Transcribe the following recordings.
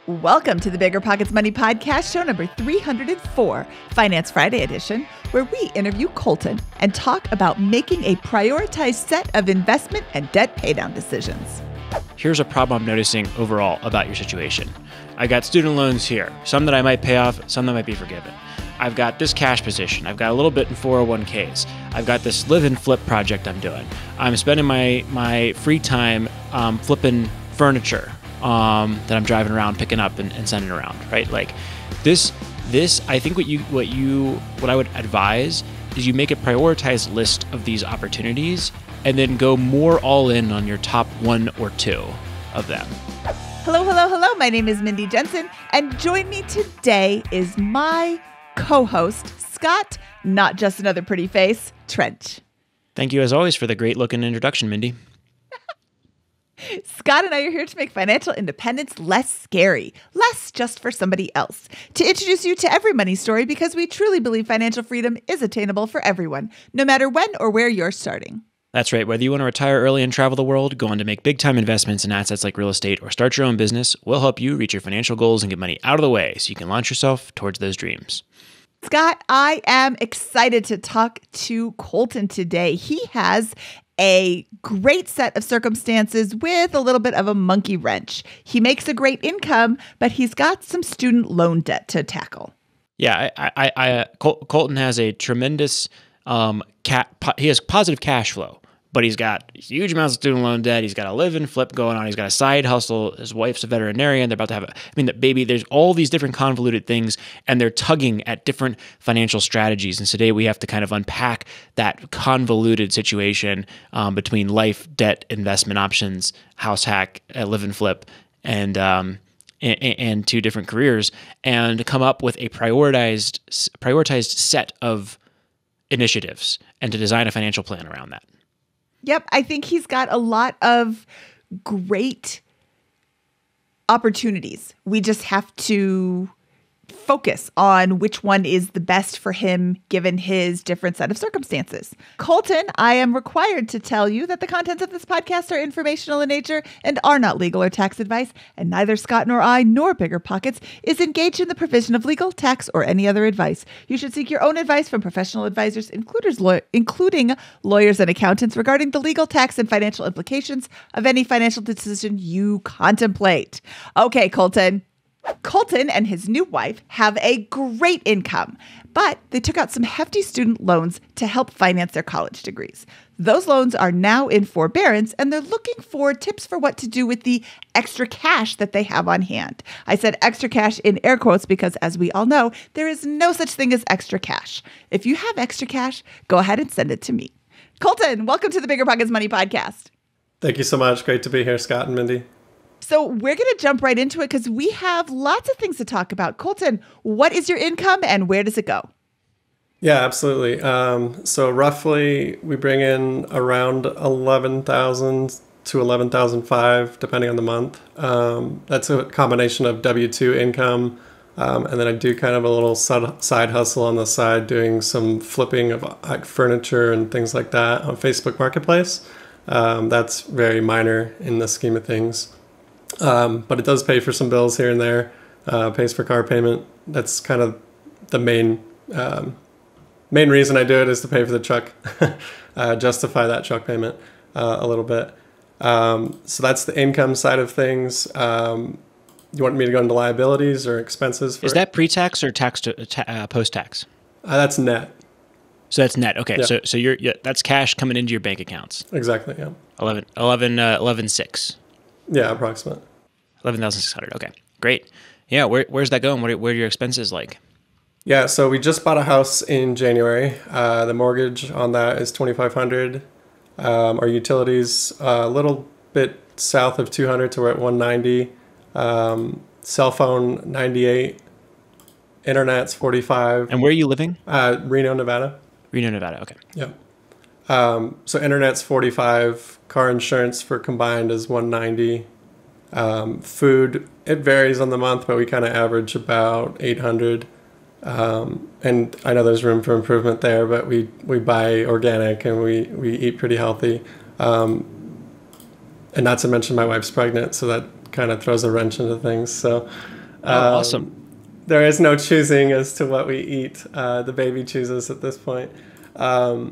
Welcome to the Biggerpockets Money Podcast, show number 304, Finance Friday edition, where we interview Colton and talk about making a prioritized set of investment and debt paydown decisions. Here's a problem I'm noticing overall about your situation. I got student loans here, some that I might pay off, some that might be forgiven. I've got this cash position. I've got a little bit in 401ks. I've got this live and flip project I'm doing. I'm spending my free time flipping furniture that I'm driving around, picking up and sending around, right? Like this, I think what I would advise is you make a prioritized list of these opportunities and then go more all in on your top one or two of them. Hello. My name is Mindy Jensen, and join me today is my co-host, Scott, not just another pretty face, Trench. Thank you as always for the great looking introduction, Mindy. Scott and I are here to make financial independence less scary, less just for somebody else, to introduce you to every money story because we truly believe financial freedom is attainable for everyone, no matter when or where you're starting. That's right. Whether you want to retire early and travel the world, go on to make big-time investments in assets like real estate, or start your own business, we'll help you reach your financial goals and get money out of the way so you can launch yourself towards those dreams. Scott, I am excited to talk to Colton today. He has a great set of circumstances with a little bit of a monkey wrench. He makes a great income, but he's got some student loan debt to tackle. Yeah, Colton has a tremendous he has positive cash flow, but he's got huge amounts of student loan debt. He's got a live and flip going on. He's got a side hustle. His wife's a veterinarian. They're about to have the baby. There's all these different convoluted things, and they're tugging at different financial strategies. And today we have to kind of unpack that convoluted situation between life, debt, investment options, house hack, live and flip, and two different careers, and come up with a prioritized set of initiatives and to design a financial plan around that. Yep, I think he's got a lot of great opportunities. We just have to focus on which one is the best for him given his different set of circumstances. Colton, I am required to tell you that the contents of this podcast are informational in nature and are not legal or tax advice, and neither Scott nor I nor Biggerpockets is engaged in the provision of legal, tax, or any other advice. You should seek your own advice from professional advisors, including lawyers and accountants, regarding the legal, tax, and financial implications of any financial decision you contemplate. Okay, Colton. Colton and his new wife have a great income, but they took out some hefty student loans to help finance their college degrees. Those loans are now in forbearance, and they're looking for tips for what to do with the extra cash that they have on hand. I said extra cash in air quotes because, as we all know, there is no such thing as extra cash. If you have extra cash, go ahead and send it to me. Colton, welcome to the Biggerpockets Money Podcast. Thank you so much. Great to be here, Scott and Mindy. So we're going to jump right into it because we have lots of things to talk about. Colton, what is your income and where does it go? Yeah, absolutely. So roughly we bring in around $11,000 to $11,500 depending on the month. That's a combination of W-2 income. And then I do kind of a little side hustle on the side doing some flipping of like furniture and things like that on Facebook Marketplace. That's very minor in the scheme of things. But it does pay for some bills here and there, pays for car payment. That's kind of the main reason I do it is to pay for the truck, justify that truck payment a little bit. So that's the income side of things. You want me to go into liabilities or expenses? Is that pre-tax or tax to post-tax? That's net. So that's net. Okay. Yeah. So that's cash coming into your bank accounts. Exactly. Yeah. 11,600. Yeah, approximate. 11,600. Okay, great. Yeah, where's that going? What are your expenses like? Yeah, so we just bought a house in January. The mortgage on that is $2,500. Our utilities a little bit south of $200, so we're at $190. Cell phone $98. Internet's $45. And where are you living? Reno, Nevada. Reno, Nevada. Okay. Yeah. So internet's $45. Car insurance for combined is $190. Food, it varies on the month, but we kind of average about $800. And I know there's room for improvement there, but we buy organic and we eat pretty healthy. And not to mention my wife's pregnant, so that kind of throws a wrench into things. So Awesome. there is no choosing as to what we eat. The baby chooses at this point. At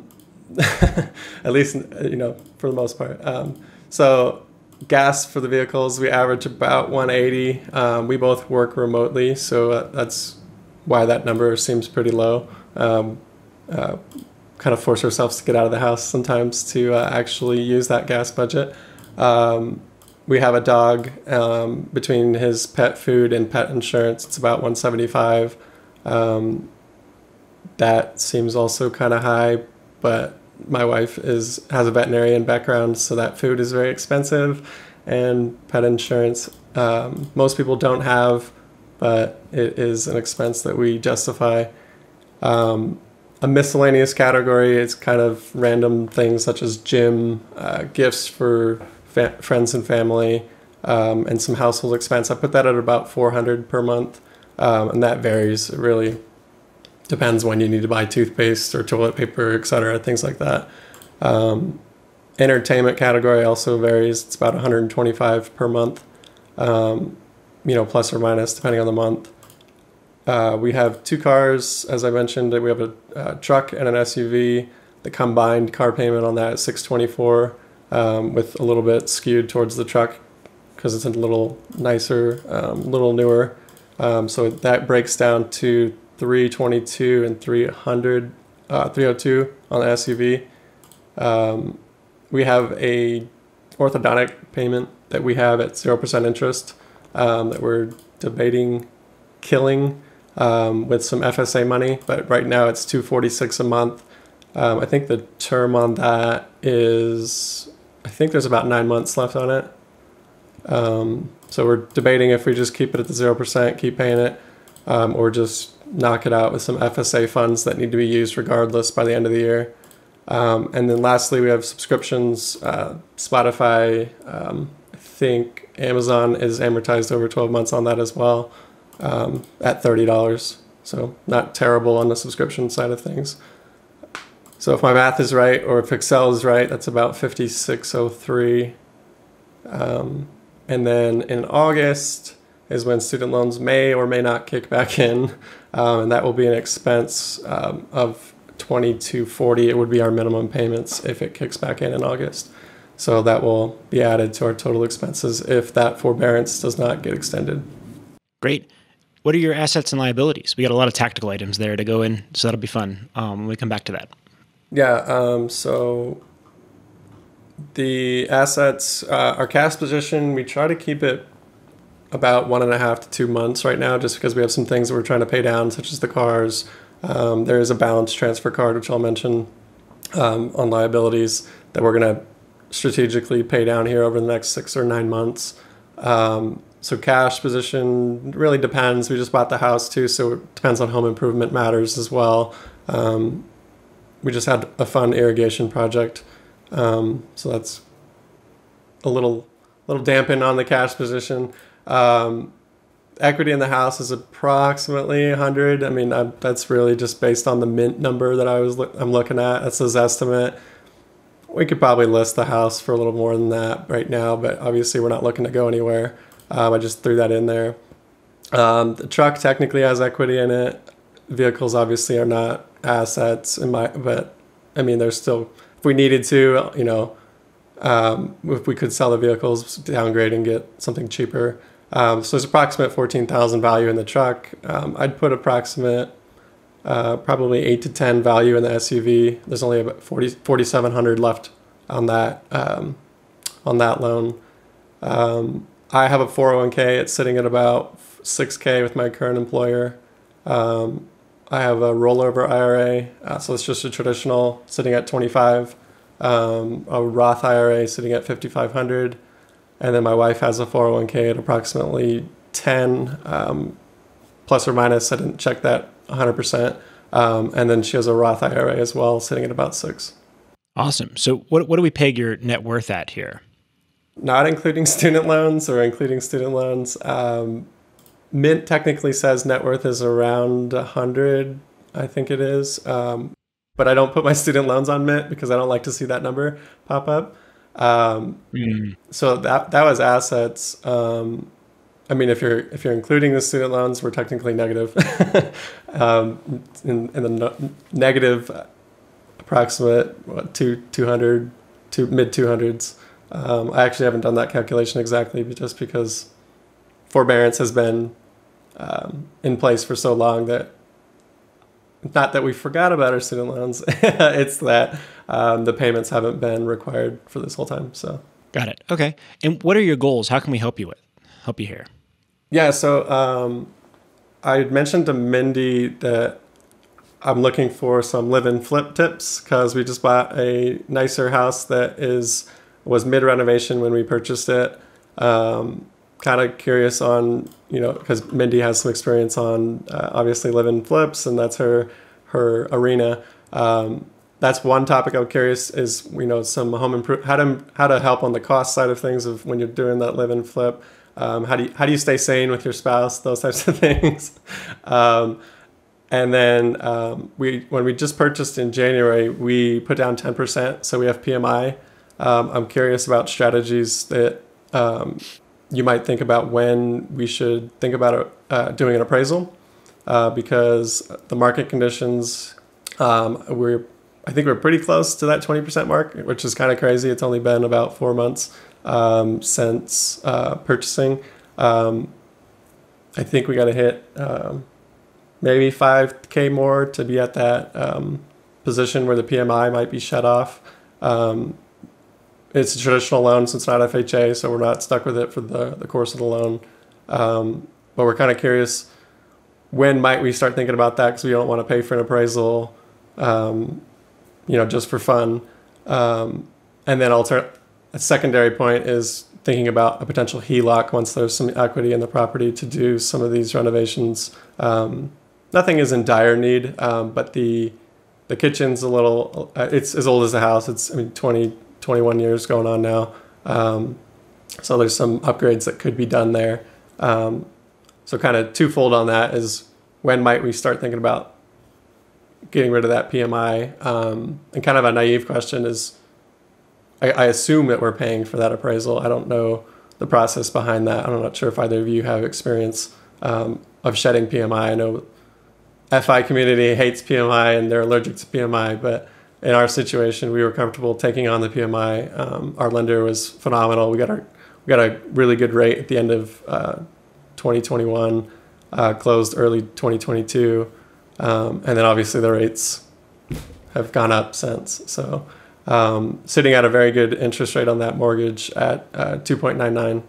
least, for the most part. So gas for the vehicles, we average about 180. We both work remotely, so that's why that number seems pretty low. Kind of force ourselves to get out of the house sometimes to actually use that gas budget. We have a dog. Between his pet food and pet insurance, it's about 175. That seems also kind of high, but my wife has a veterinarian background, so that food is very expensive, and pet insurance most people don't have, but it is an expense that we justify. A miscellaneous category is kind of random things such as gym, gifts for friends and family, and some household expense. I put that at about $400 per month, and that varies. It really depends when you need to buy toothpaste or toilet paper, etc., things like that. Entertainment category also varies. It's about $125 per month, plus or minus depending on the month. We have 2 cars, as I mentioned. We have a truck and an SUV. The combined car payment on that is $624, with a little bit skewed towards the truck because it's a little nicer, little newer. So that breaks down to $322 and $302 on the SUV. We have a orthodontic payment that we have at 0% interest that we're debating killing with some FSA money, but right now it's $246 a month. I think the term on that is, I think there's about 9 months left on it. So we're debating if we just keep it at the 0%, keep paying it, or just knock it out with some FSA funds that need to be used regardless by the end of the year. And then lastly, we have subscriptions. Spotify, I think Amazon is amortized over 12 months on that as well, at $30. So not terrible on the subscription side of things. So if my math is right, or if Excel is right, that's about $56.03. And then in August is when student loans may or may not kick back in, and that will be an expense of $22.40. It would be our minimum payments if it kicks back in August. So that will be added to our total expenses if that forbearance does not get extended. Great. What are your assets and liabilities? We got a lot of tactical items there to go in, so that'll be fun when we come back to that. Yeah, so the assets, our cash position, we try to keep it about 1.5 to 2 months right now, just because we have some things that we're trying to pay down, such as the cars. There is a balance transfer card, which I'll mention on liabilities, that we're going to strategically pay down here over the next 6 or 9 months. So cash position really depends. We just bought the house too, so it depends on home improvement matters as well. We just had a fun irrigation project, so that's a little dampen on the cash position. Equity in the house is approximately 100. I mean, that's really just based on the mint number that I'm looking at. That's his estimate. We could probably list the house for a little more than that right now, but obviously we're not looking to go anywhere. I just threw that in there. The truck technically has equity in it. Vehicles obviously are not assets but I mean, there's still, if we needed to, if we could sell the vehicles, downgrade and get something cheaper. So there's approximate $14,000 value in the truck. I'd put approximate probably 8 to 10 value in the SUV. There's only about $4,700 left on that loan. I have a 401k. It's sitting at about $6,000 with my current employer. I have a rollover IRA, so it's just a traditional sitting at $25,000. A Roth IRA sitting at $5,500, and then my wife has a 401k at approximately 10, plus or minus. I didn't check that 100%, and then she has a Roth IRA as well, sitting at about 6. Awesome. So what do we peg your net worth at here? Not including student loans or including student loans. Mint technically says net worth is around 100, I think it is. But I don't put my student loans on Mint because I don't like to see that number pop up. So that was assets. I mean, if you're including the student loans, we're technically negative. In the negative approximate to mid 200s. I actually haven't done that calculation exactly, but just because forbearance has been in place for so long that, not that we forgot about our student loans, it's that the payments haven't been required for this whole time. So got it. Okay. And what are your goals? How can we help you here? Yeah, so I mentioned to Mindy that I'm looking for some live-in flip tips because we just bought a nicer house that was mid-renovation when we purchased it. Kind of curious on, because Mindy has some experience on obviously live-in flips, and that's her arena. That's one topic I'm curious is, some home how to help on the cost side of things of when you're doing that live-in flip. How do you stay sane with your spouse? Those types of things. And then when we just purchased in January, we put down 10%, so we have PMI. I'm curious about strategies that you might think about when we should think about doing an appraisal, because the market conditions, I think we're pretty close to that 20% mark, which is kind of crazy. It's only been about 4 months since purchasing. I think we got to hit maybe $5,000 more to be at that position where the PMI might be shut off. It's a traditional loan, so it's not FHA, so we're not stuck with it for the course of the loan. But we're kind of curious, when might we start thinking about that, because we don't want to pay for an appraisal, just for fun. And then a secondary point is thinking about a potential HELOC once there's some equity in the property to do some of these renovations. Nothing is in dire need, but the kitchen's a little, it's as old as the house. It's 20, 21 years going on now. So there's some upgrades that could be done there. So kind of twofold on that is, when might we start thinking about getting rid of that PMI? And kind of a naive question is, I assume that we're paying for that appraisal. I don't know the process behind that. I'm not sure if either of you have experience of shedding PMI. I know FI community hates PMI and they're allergic to PMI, but in our situation, we were comfortable taking on the PMI. Our lender was phenomenal. We got a really good rate at the end of 2021, closed early 2022, and then obviously the rates have gone up since. So sitting at a very good interest rate on that mortgage at 2.99.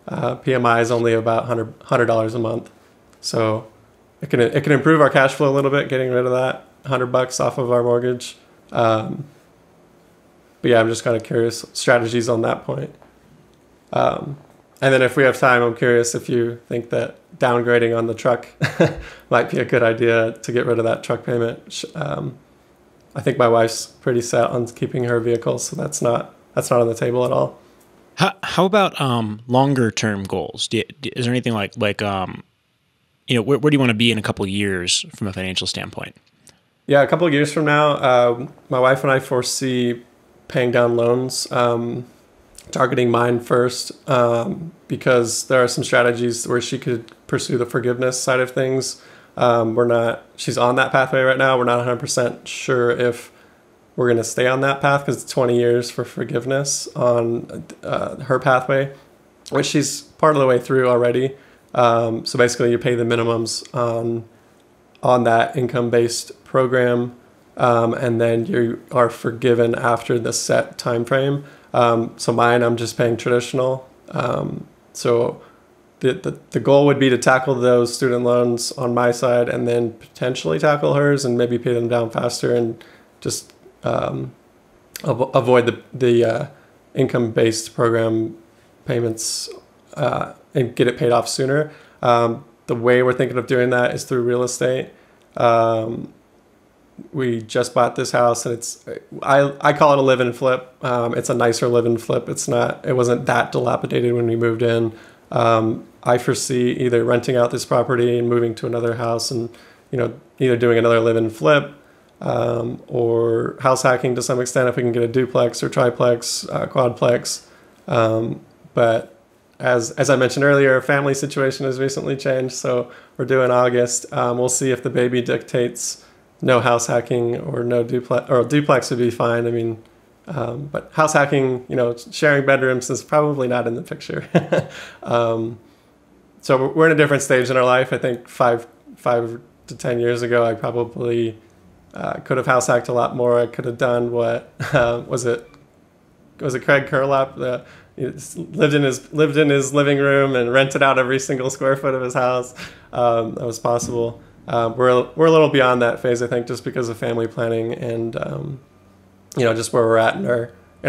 PMI is only about $100 a month, so it can improve our cash flow a little bit, getting rid of that $100 off of our mortgage. But yeah, I'm just kind of curious strategies on that point. And then if we have time, I'm curious if you think that downgrading on the truck might be a good idea to get rid of that truck payment. I think my wife's pretty set on keeping her vehicle, so that's not on the table at all. How about longer term goals? Is there anything like where do you want to be in a couple of years from a financial standpoint? Yeah, a couple of years from now, my wife and I foresee paying down loans, targeting mine first, because there are some strategies where she could pursue the forgiveness side of things. She's on that pathway right now. We're not 100% sure if we're going to stay on that path, because it's 20 years for forgiveness on her pathway, which she's part of the way through already. So basically you pay the minimums on that income-based program, and then you are forgiven after the set time frame. So mine, I'm just paying traditional. So the goal would be to tackle those student loans on my side, and then potentially tackle hers and maybe pay them down faster, and just avoid the income-based program payments and get it paid off sooner. The way we're thinking of doing that is through real estate. We just bought this house, and I call it a live-in flip. It's a nicer live-in flip. It wasn't that dilapidated when we moved in. I foresee either renting out this property and moving to another house, and either doing another live-in flip, or house hacking to some extent if we can get a duplex or triplex, quadplex. But as I mentioned earlier, our family situation has recently changed, so we're due in August. We'll see if the baby dictates no house hacking or no duplex, or duplex would be fine. I mean, but house hacking, sharing bedrooms is probably not in the picture. So we're in a different stage in our life. I think 5 to 10 years ago, I probably could have house hacked a lot more. I could have done what was it Craig Curlap? Lived in his living room and rented out every single square foot of his house. That was possible. We're a little beyond that phase, I think, just because of family planning and just where we're at in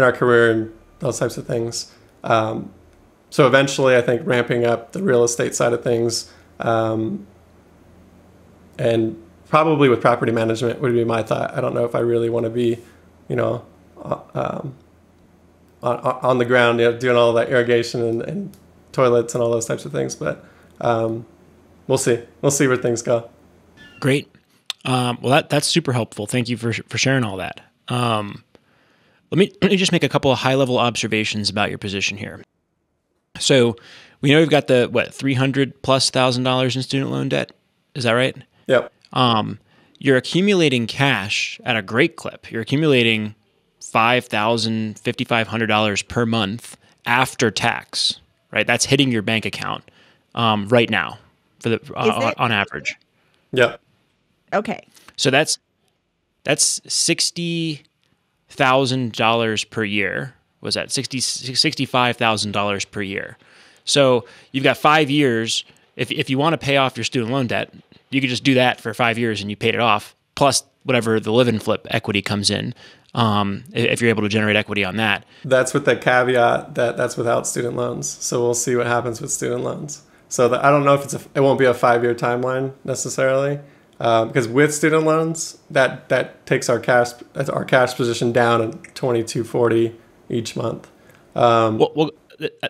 our career and those types of things. So eventually, I think ramping up the real estate side of things, and probably with property management would be my thought. I don't know if I really want to be, on the ground, doing all that irrigation and toilets and all those types of things. But we'll see. We'll see where things go. Great. Well, that's super helpful. Thank you for sharing all that. Let me just make a couple of high-level observations about your position here. So we know we've got the $300,000+ in student loan debt. Is that right? Yep. You're accumulating cash at a great clip. You're accumulating $5,000, $5,500 per month after tax, right? That's hitting your bank account right now for the on average. Yep. Okay. So that's $60,000 per year. Was that $65,000 per year? So you've got 5 years. If you want to pay off your student loan debt, you could just do that for 5 years and you paid it off, plus whatever the live and flip equity comes in, if you're able to generate equity on that. That's with the caveat that that's without student loans. So we'll see what happens with student loans. So I don't know if it won't be a 5-year timeline necessarily, because with student loans, that takes our cash position down at $2,240 each month. Well,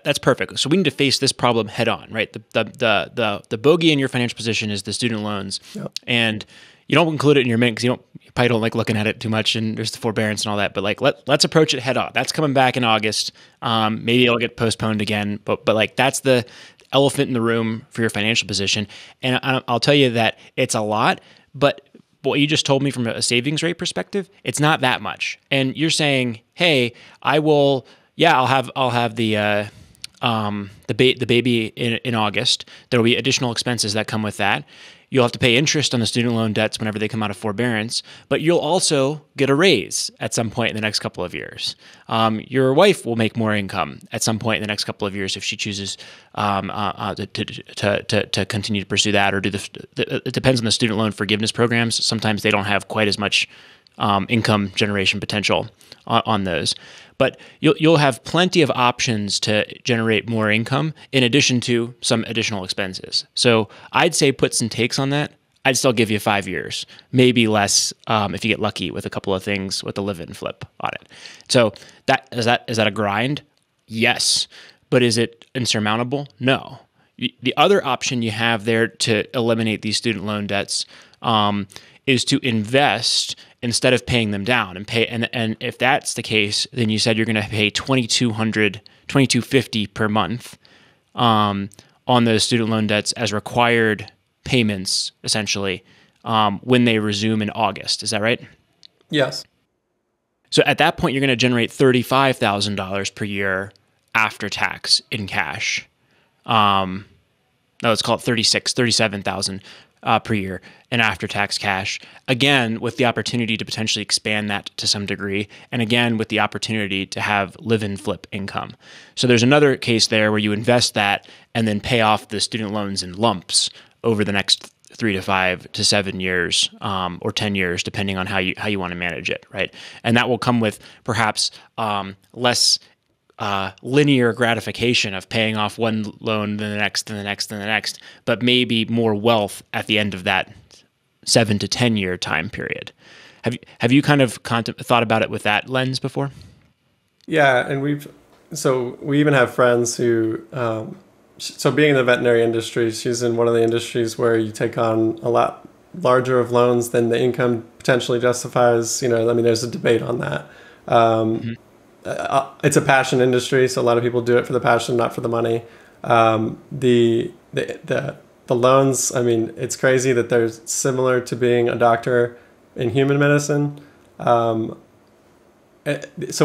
that's perfect. So we need to face this problem head on, right? The bogey in your financial position is the student loans, Yep. and you don't include it in your mint because you probably don't like looking at it too much, and there's the forbearance and all that. But let's approach it head on. That's coming back in August. Maybe it'll get postponed again, but that's the elephant in the room for your financial position. And I'll tell you that it's a lot, but what you just told me from a savings rate perspective, it's not that much. And you're saying, hey, I'll have the baby in August. There will be additional expenses that come with that. You'll have to pay interest on the student loan debts whenever they come out of forbearance, but you'll also get a raise at some point in the next couple of years. Your wife will make more income at some point in the next couple of years if she chooses to continue to pursue that, or it depends on the student loan forgiveness programs. Sometimes they don't have quite as much income generation potential on those. But you'll have plenty of options to generate more income in addition to some additional expenses. So I'd say put some takes on that. I'd still give you 5 years, maybe less if you get lucky with a couple of things with the live and flip on it. So is that a grind? Yes. But is it insurmountable? No. The other option you have there to eliminate these student loan debts is to invest instead of paying them down and pay. And if that's the case, then you said you're going to pay $2,250 per month on those student loan debts as required payments, essentially, when they resume in August. Is that right? Yes. So at that point, you're going to generate $35,000 per year after tax in cash. No, let's call it $37,000 per year in after-tax cash. Again, with the opportunity to potentially expand that to some degree, and again, with the opportunity to have live and flip income. So there's another case there where you invest that and then pay off the student loans in lumps over the next 3 to 5 to 7 years, or 10 years, depending on how you want to manage it, right? And that will come with perhaps less linear gratification of paying off one loan, then the next, then the next, then the next, but maybe more wealth at the end of that 7 to 10 year time period. Have you kind of thought about it with that lens before? Yeah, and we even have friends who, so being in the veterinary industry, she's in one of the industries where you take on a lot larger of loans than the income potentially justifies, there's a debate on that. It's a passion industry, so a lot of people do it for the passion, not for the money. The loans, it's crazy that they're similar to being a doctor in human medicine. So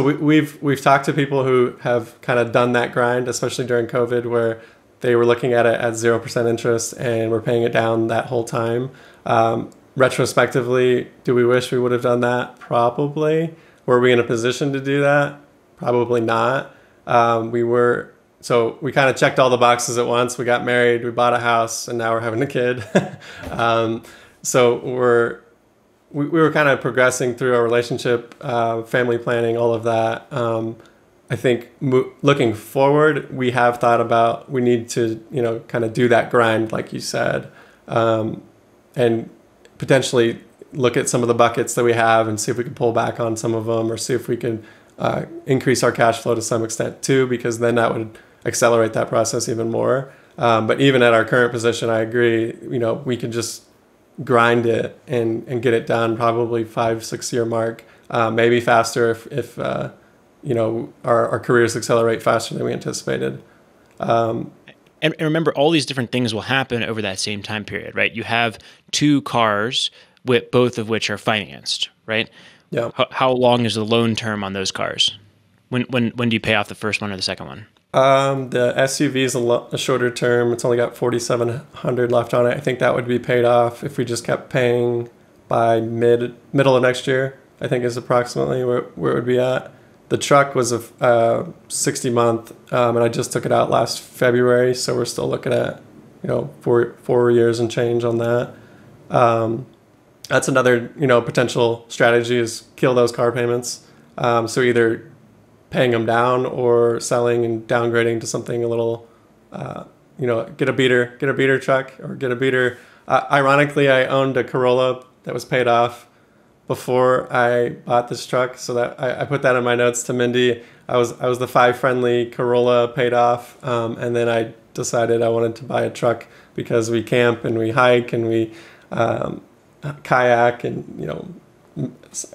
we've talked to people who have kind of done that grind, especially during COVID, where they were looking at it at 0% interest and were paying it down that whole time. Retrospectively, do we wish we would have done that? Probably. Were we in a position to do that? Probably not. So we kind of checked all the boxes at once. We got married, we bought a house, and now we're having a kid. So we were kind of progressing through our relationship, family planning, all of that. I think looking forward, we have thought about, we need to, kind of do that grind, like you said, and potentially look at some of the buckets that we have and see if we can pull back on some of them, or see if we can increase our cash flow to some extent too, because then that would accelerate that process even more. But even at our current position, I agree, we could just grind it and get it done probably 5-6 year mark, maybe faster if our careers accelerate faster than we anticipated. And remember, all these different things will happen over that same time period, right? You have 2 cars, with both of which are financed, right? Yeah. How long is the loan term on those cars? When do you pay off the first one or the second one? The SUV is a shorter term. It's only got $4,700 left on it. I think that would be paid off if we just kept paying by middle of next year, I think is approximately where it would be at. The truck was a 60-month, and I just took it out last February, so we're still looking at 4 years and change on that. That's another potential strategy, is kill those car payments. So either paying them down or selling and downgrading to something a little, get a beater truck or get a beater. Ironically, I owned a Corolla that was paid off before I bought this truck, so that I put that in my notes to Mindy. I was the 5-friendly Corolla paid off, and then I decided I wanted to buy a truck because we camp and we hike and we kayak and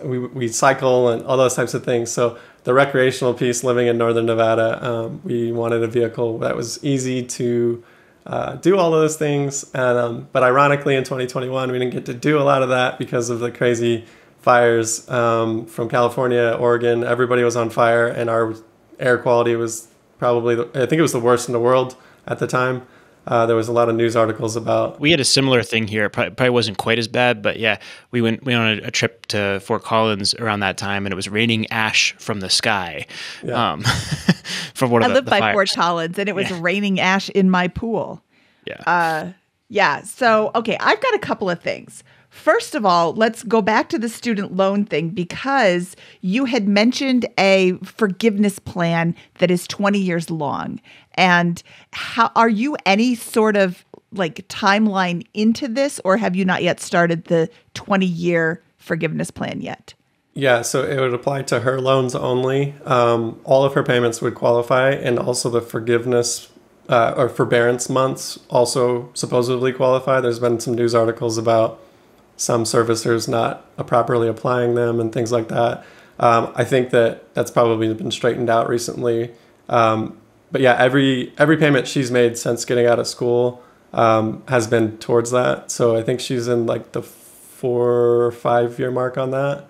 we cycle and all those types of things. So the recreational piece, living in northern Nevada, we wanted a vehicle that was easy to do all of those things. And, but ironically, in 2021, we didn't get to do a lot of that because of the crazy fires from California, Oregon. Everybody was on fire, and our air quality was probably, I think it was the worst in the world at the time. There was a lot of news articles about. We had a similar thing here. It probably wasn't quite as bad, but yeah, we went on a trip to Fort Collins around that time, and it was raining ash from the sky. Yeah. From one of I lived by fires. Fort Collins, and it was raining ash in my pool. Yeah. So, okay, I've got a couple of things. First of all, let's go back to the student loan thing, because you had mentioned a forgiveness plan that is 20 years long. And how are you any sort of like timeline into this, or have you not yet started the 20-year forgiveness plan yet? Yeah, so it would apply to her loans only. All of her payments would qualify, and also the forgiveness or forbearance months also supposedly qualify. There's been some news articles about some servicers not properly applying them and things like that. I think that's probably been straightened out recently. But yeah, every payment she's made since getting out of school has been towards that. So I think she's in like the 4 or 5 year mark on that.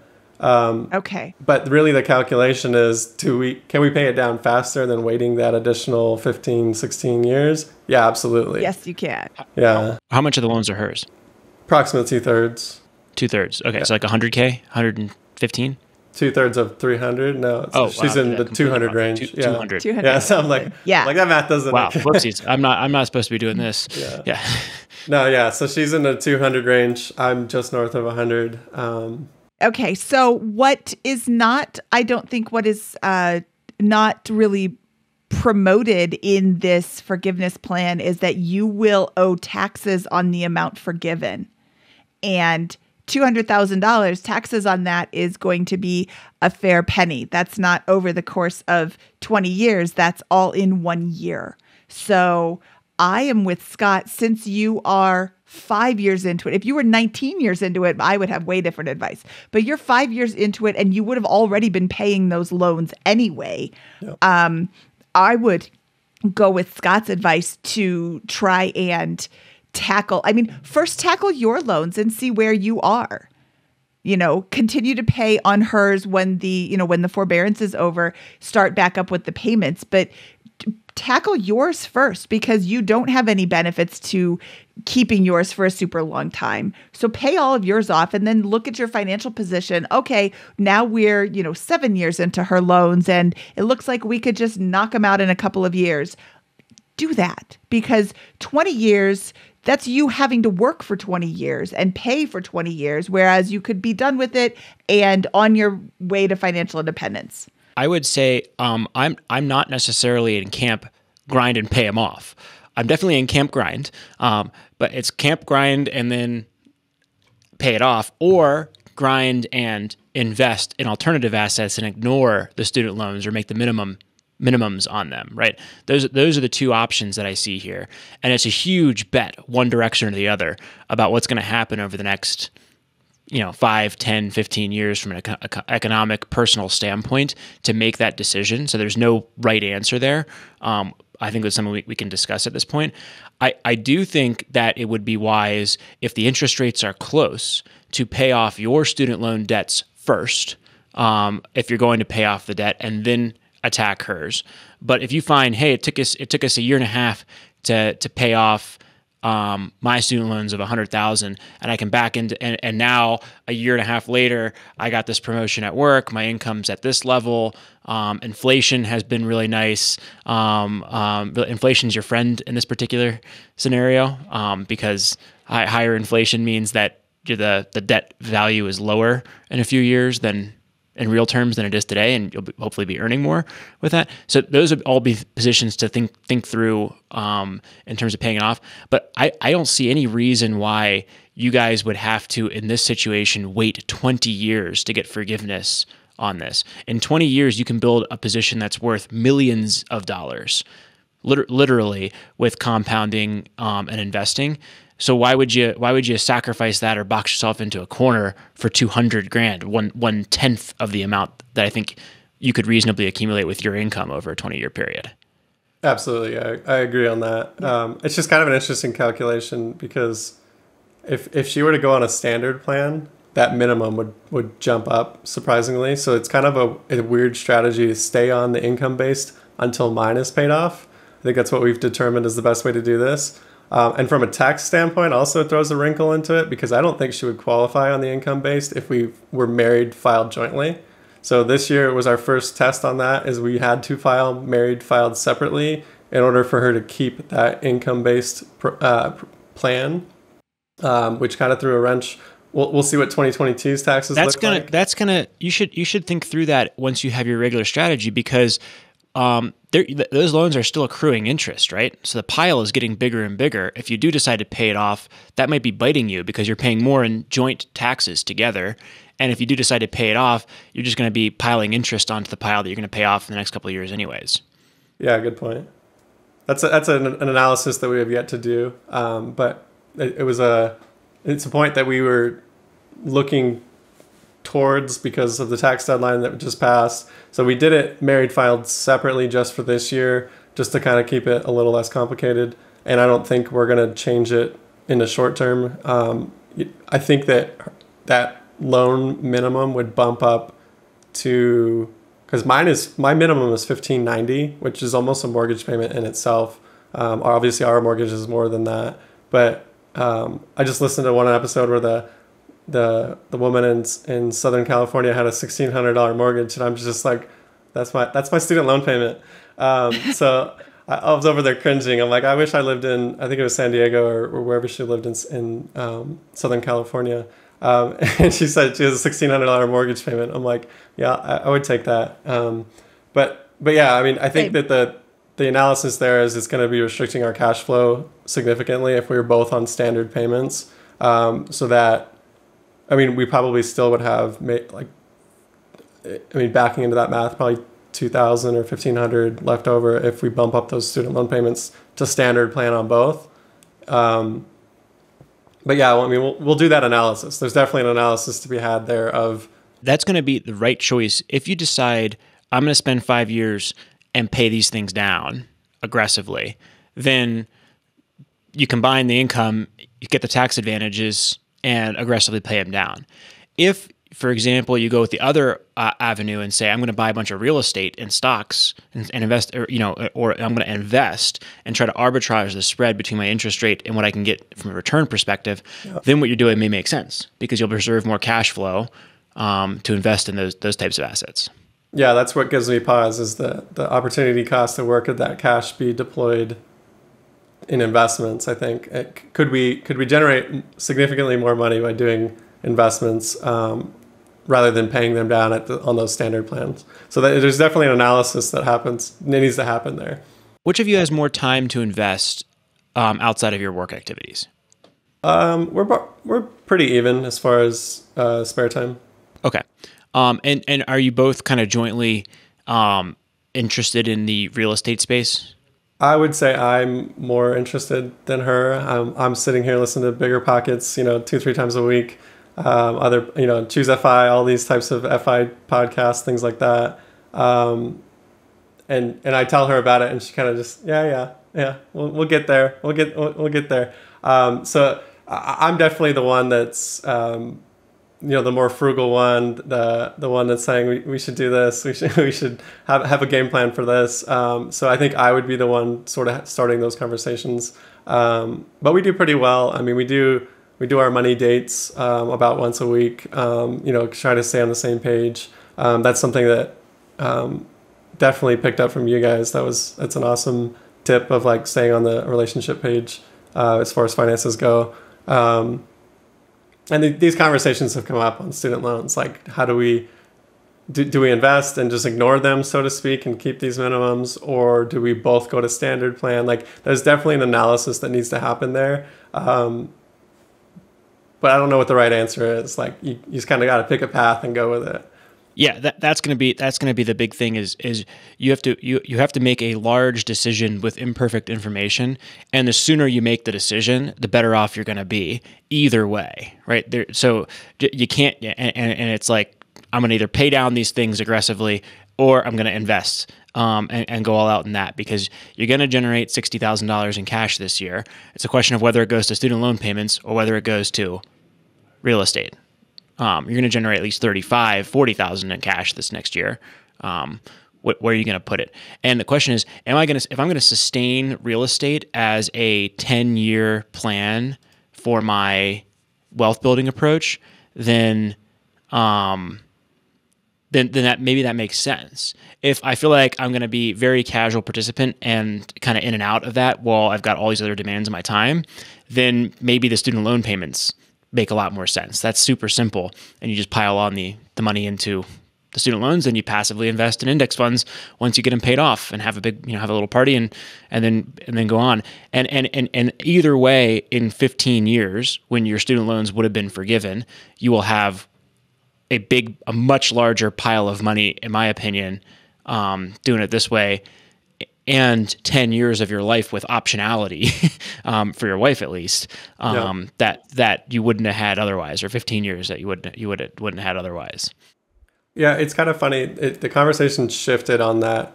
Okay. But really the calculation is, can we pay it down faster than waiting that additional 15, 16 years? Yeah, absolutely. Yes, you can. Yeah. How much of the loans are hers? Approximately 2/3. 2/3. Okay, so like 100K, 115. 2/3 of 300. No, she's in the 200 range. 200. 200. Yeah, so I'm like that math doesn't. Wow, whoopsies! I'm not supposed to be doing this. Yeah. No, yeah. So she's in the 200 range. I'm just north of 100. Okay, so what is not? I don't think what is not really promoted in this forgiveness plan is that you will owe taxes on the amount forgiven, and $200,000 taxes on that is going to be a fair penny. That's not over the course of 20 years. That's all in 1 year. So I am with Scott since you are 5 years into it. If you were 19 years into it, I would have way different advice. But you're 5 years into it and you would have already been paying those loans anyway. Yep. I would go with Scott's advice to try and first tackle your loans and see where you are. Continue to pay on hers when the forbearance is over, start back up with the payments, but tackle yours first because you don't have any benefits to keeping yours for a super long time. So pay all of yours off and then look at your financial position. Okay, now we're, 7 years into her loans and it looks like we could just knock them out in a couple of years. Do that because 20 years, that's you having to work for 20 years and pay for 20 years, whereas you could be done with it and on your way to financial independence. I would say I'm not necessarily in camp grind and pay them off. I'm definitely in camp grind, but it's camp grind and then pay it off, or grind and invest in alternative assets and ignore the student loans or make the minimums on them, right? Those are the two options that I see here. And it's a huge bet, one direction or the other, about what's going to happen over the next 5, 10, 15 years from an economic, personal standpoint to make that decision. So there's no right answer there. I think that's something we can discuss at this point. I do think that it would be wise if the interest rates are close to pay off your student loan debts first, if you're going to pay off the debt and then attack hers. But if you find, hey, it took us a year and a half to pay off my student loans of $100,000, and I can back into, and now a year and a half later, I got this promotion at work. My income's at this level. Inflation has been really nice. Inflation's your friend in this particular scenario, because higher inflation means that the debt value is lower in a few years than in real terms than it is today, and you'll hopefully be earning more with that. So those would all be positions to think through in terms of paying it off. But I don't see any reason why you guys would have to, in this situation, wait 20 years to get forgiveness on this. In 20 years, you can build a position that's worth millions of dollars, literally, with compounding and investing. So why would you sacrifice that or box yourself into a corner for $200,000, 1/10 of the amount that I think you could reasonably accumulate with your income over a 20-year period? Absolutely, I agree on that. It's just kind of an interesting calculation because if she were to go on a standard plan, that minimum would jump up surprisingly. So it's kind of a weird strategy to stay on the income based until mine is paid off. I think that's what we've determined is the best way to do this. And from a tax standpoint, also throws a wrinkle into it because I don't think she would qualify on the income based if we were married, filed jointly. So this year was our first test on that, is we had to file married, filed separately in order for her to keep that income based plan, which kind of threw a wrench. We'll see what 2022's taxes look like. You should think through that once you have your regular strategy, because those loans are still accruing interest, right? So the pile is getting bigger and bigger. If you do decide to pay it off, that might be biting you because you're paying more in joint taxes together. And if you do decide to pay it off, you're just going to be piling interest onto the pile that you're going to pay off in the next couple of years anyways. Yeah, good point. That's an analysis that we have yet to do. But it's a point that we were looking towards because of the tax deadline that just passed. So we did it married, filed separately just for this year, just to kind of keep it a little less complicated. And I don't think we're going to change it in the short term. I think that loan minimum would bump up to, because my minimum is $1,590, which is almost a mortgage payment in itself. Obviously our mortgage is more than that, but I just listened to one episode where the woman in Southern California had a $1,600 mortgage, and I'm just like, that's my student loan payment. So I was over there cringing. I'm like, I wish I lived in, I think it was San Diego or wherever she lived in Southern California. And she said she has a $1,600 mortgage payment. I'm like, yeah, I would take that. But yeah, I mean, I think that the analysis there is it's going to be restricting our cash flow significantly if we were both on standard payments. So that, I mean, we probably still would have backing into that math, probably $2,000 or $1,500 left over if we bump up those student loan payments to standard plan on both. But yeah, I mean, we'll do that analysis. There's definitely an analysis to be had there of. That's going to be the right choice. If you decide I'm going to spend 5 years and pay these things down aggressively, then you combine the income, you get the tax advantages, and aggressively pay them down. If, for example, you go with the other avenue and say, I'm going to buy a bunch of real estate and stocks and invest, or I'm going to invest and try to arbitrage the spread between my interest rate and what I can get from a return perspective, then what you're doing may make sense because you'll preserve more cash flow to invest in those types of assets. Yeah, that's what gives me pause is the opportunity cost to work with that cash be deployed in investments. I think could we generate significantly more money by doing investments rather than paying them down on those standard plans. So there's definitely an analysis that needs to happen there. Which of you has more time to invest outside of your work activities? We're pretty even as far as spare time. Okay. And are you both kind of jointly interested in the real estate space? I would say I'm more interested than her. I'm sitting here listening to Biggerpockets, 2-3 times a week. Choose FI, all these types of FI podcasts, things like that. And I tell her about it, and she kind of just, yeah, we'll get there. We'll get there. So I'm definitely the one that's, the more frugal one, the one that's saying we should do this. We should have a game plan for this. So I think I would be the one sort of starting those conversations. But we do pretty well. I mean, we do our money dates about once a week. Try to stay on the same page. That's something that definitely picked up from you guys. That's an awesome tip of like staying on the relationship page as far as finances go. And these conversations have come up on student loans. Like, how do we invest and just ignore them, so to speak, and keep these minimums, or do we both go to standard plan? Like, there's definitely an analysis that needs to happen there. But I don't know what the right answer is. Like, you just kind of got to pick a path and go with it. Yeah, that's gonna be the big thing is you have to make a large decision with imperfect information, and the sooner you make the decision, the better off you're gonna be either way, right? So you can't, and it's like I'm gonna either pay down these things aggressively or I'm gonna invest and go all out in that because you're gonna generate $60,000 in cash this year. It's a question of whether it goes to student loan payments or whether it goes to real estate. You're going to generate at least $40,000 in cash this next year. Where are you going to put it? And the question is, if I'm going to sustain real estate as a 10-year plan for my wealth building approach, then that maybe that makes sense. If I feel like I'm going to be very casual participant and kind of in and out of that while I've got all these other demands of my time, then maybe the student loan payments make a lot more sense. That's super simple. And you just pile on the money into the student loans and you passively invest in index funds once you get them paid off and have a big, have a little party and then go on. And either way, in 15 years, when your student loans would have been forgiven, you will have a much larger pile of money, in my opinion, doing it this way, and 10 years of your life with optionality for your wife, at least, that you wouldn't have had otherwise, or 15 years that you wouldn't have had otherwise. Yeah, it's kind of funny. The conversation shifted on that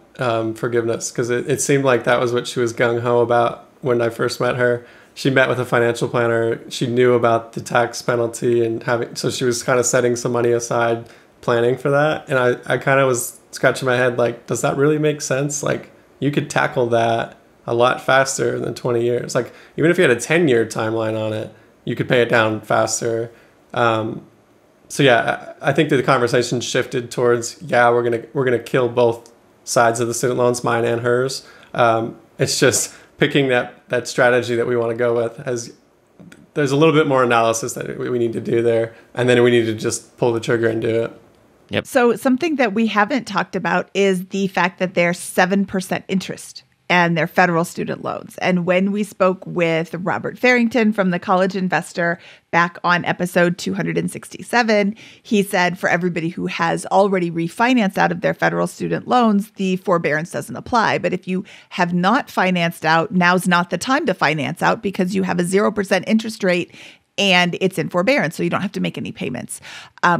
forgiveness because it seemed like that was what she was gung-ho about when I first met her. She met with a financial planner. She knew about the tax penalty so she was kind of setting some money aside, planning for that. And I kind of was scratching my head like, does that really make sense? Like, you could tackle that a lot faster than 20 years. Like, even if you had a 10-year timeline on it, you could pay it down faster. So yeah, I think that the conversation shifted towards, we're gonna kill both sides of the student loans, mine and hers. It's just picking that strategy that we want to go with. There's a little bit more analysis that we need to do there, and then we need to just pull the trigger and do it. Yep. So something that we haven't talked about is the fact that there's 7% interest and their federal student loans. And when we spoke with Robert Farrington from the College Investor back on episode 267, he said for everybody who has already refinanced out of their federal student loans, the forbearance doesn't apply. But if you have not financed out, now's not the time to finance out because you have a 0% interest rate and it's in forbearance, so you don't have to make any payments.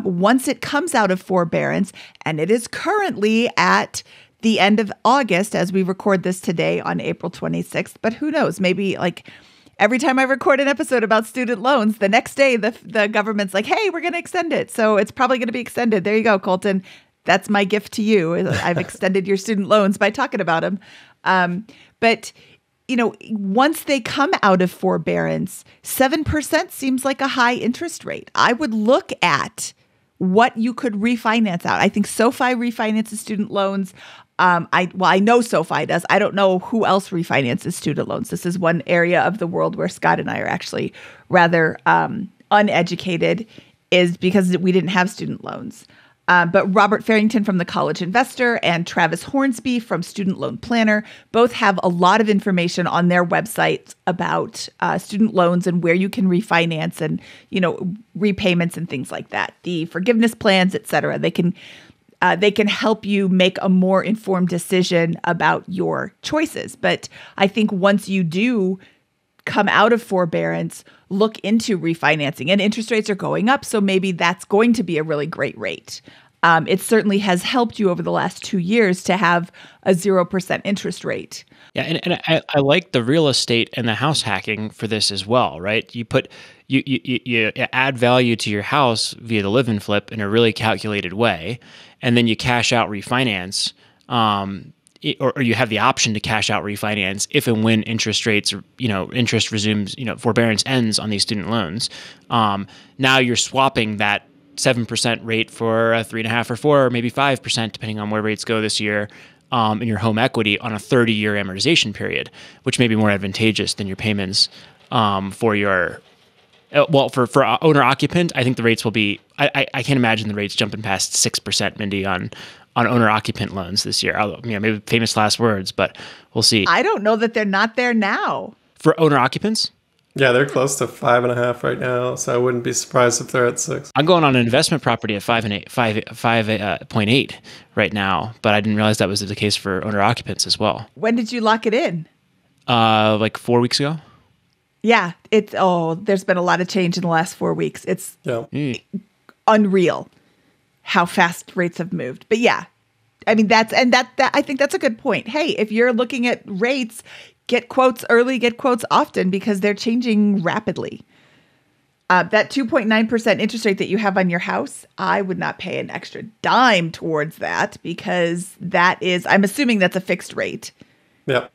Once it comes out of forbearance, and it is currently at the end of August as we record this today on April 26th, but who knows, maybe like every time I record an episode about student loans, the next day the government's like, hey, we're going to extend it. So it's probably going to be extended. There you go, Colton. That's my gift to you. I've extended your student loans by talking about them. But once they come out of forbearance, 7% seems like a high interest rate. I would look at what you could refinance out. I think SoFi refinances student loans. I know SoFi does. I don't know who else refinances student loans. This is one area of the world where Scott and I are actually rather uneducated, is because we didn't have student loans. But Robert Farrington from the College Investor and Travis Hornsby from Student Loan Planner both have a lot of information on their websites about student loans and where you can refinance and, repayments and things like that. The forgiveness plans, et cetera. They can help you make a more informed decision about your choices. But I think once you do come out of forbearance, look into refinancing. And interest rates are going up, so maybe that's going to be a really great rate. It certainly has helped you over the last 2 years to have a 0% interest rate. Yeah, and I like the real estate and the house hacking for this as well, right? You add value to your house via the live and flip in a really calculated way, and then you cash out refinance, or you have the option to cash out refinance if and when interest rates, interest resumes, forbearance ends on these student loans. Now you're swapping that 7% rate for a 3.5% or 4%, or maybe 5%, depending on where rates go this year, in your home equity on a 30-year amortization period, which may be more advantageous than your payments for your. For owner occupant, I think the rates will be. I can't imagine the rates jumping past 6%, Mindy, on owner occupant loans this year. Although, maybe famous last words, but we'll see. I don't know that they're not there now. For owner occupants? Yeah, they're close to 5.5 right now, so I wouldn't be surprised if they're at 6. I'm going on an investment property at 5.8 right now, but I didn't realize that was the case for owner occupants as well. When did you lock it in? Like 4 weeks ago. Yeah, there's been a lot of change in the last 4 weeks. It's unreal how fast rates have moved. But yeah, I mean, that I think that's a good point. Hey, if you're looking at rates, get quotes early, get quotes often, because they're changing rapidly. That 2.9% interest rate that you have on your house, I would not pay an extra dime towards that, because that is, I'm assuming that's a fixed rate. Yep.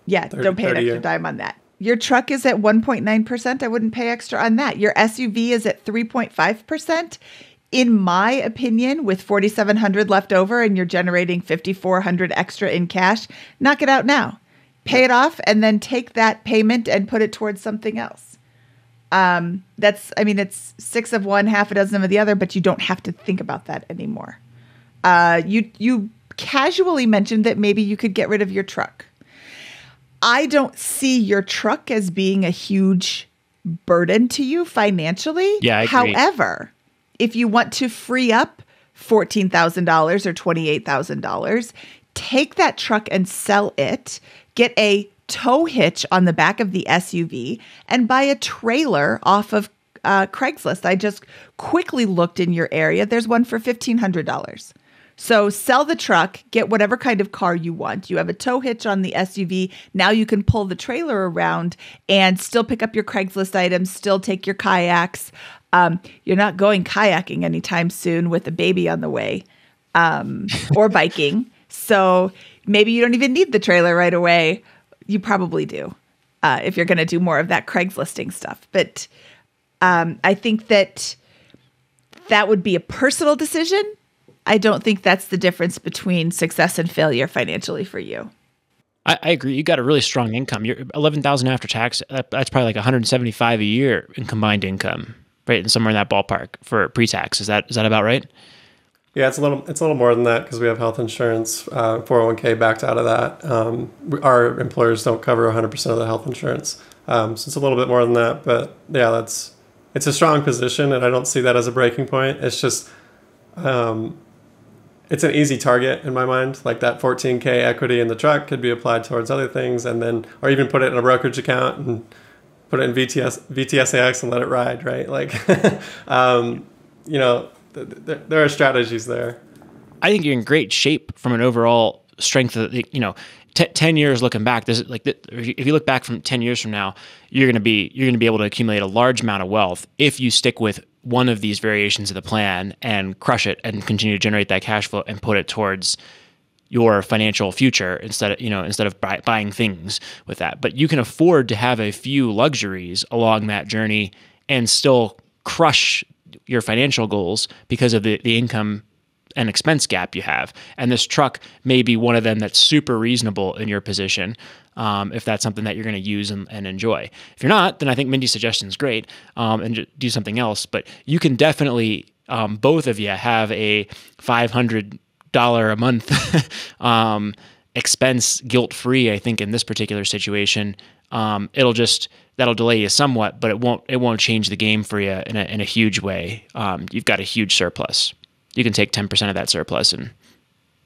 Yeah, don't pay an extra dime on that. Your truck is at 1.9%. I wouldn't pay extra on that. Your SUV is at 3.5%. In my opinion, with $4,700 left over and you're generating $5,400 extra in cash, knock it out now. Pay it off and then take that payment and put it towards something else. It's 6 of one, half a dozen of the other, but you don't have to think about that anymore. You casually mentioned that maybe you could get rid of your truck. I don't see your truck as being a huge burden to you financially. Yeah, I agree. However, if you want to free up $14,000 or $28,000, take that truck and sell it, get a tow hitch on the back of the SUV, and buy a trailer off of Craigslist. I just quickly looked in your area. There's one for $1,500. So sell the truck, get whatever kind of car you want. You have a tow hitch on the SUV. Now you can pull the trailer around and still pick up your Craigslist items, still take your kayaks. You're not going kayaking anytime soon with a baby on the way, or biking. So maybe you don't even need the trailer right away. You probably do, if you're going to do more of that Craigslisting stuff. But I think that would be a personal decision. I don't think that's the difference between success and failure financially for you. I agree. You got a really strong income. You're $11,000 after tax. That's probably like $175 a year in combined income, right? And somewhere in that ballpark for pre-tax. Is that about right? Yeah, it's a little more than that because we have health insurance, 401k backed out of that. Our employers don't cover 100% of the health insurance, so it's a little bit more than that. But yeah, it's a strong position, and I don't see that as a breaking point. It's just it's an easy target in my mind. Like that 14k equity in the truck could be applied towards other things, and then or even put it in a brokerage account and put it in VTSAX and let it ride, right? Like, there are strategies there. I think you're in great shape from an overall strength of, 10 years looking back. This is like, if you look back from 10 years from now, you're going to be able to accumulate a large amount of wealth if you stick with one of these variations of the plan and crush it and continue to generate that cash flow and put it towards your financial future instead of buying things with that. But you can afford to have a few luxuries along that journey and still crush your financial goals because of the income and expense gap you have. And this truck may be one of them that's super reasonable in your position, if that's something that you're going to use and enjoy. If you're not, then I think Mindy's suggestion is great, and do something else. But you can definitely, both of you have a $500 a month expense guilt-free. I think in this particular situation, that'll delay you somewhat, but it won't change the game for you in a huge way. You've got a huge surplus. You can take 10% of that surplus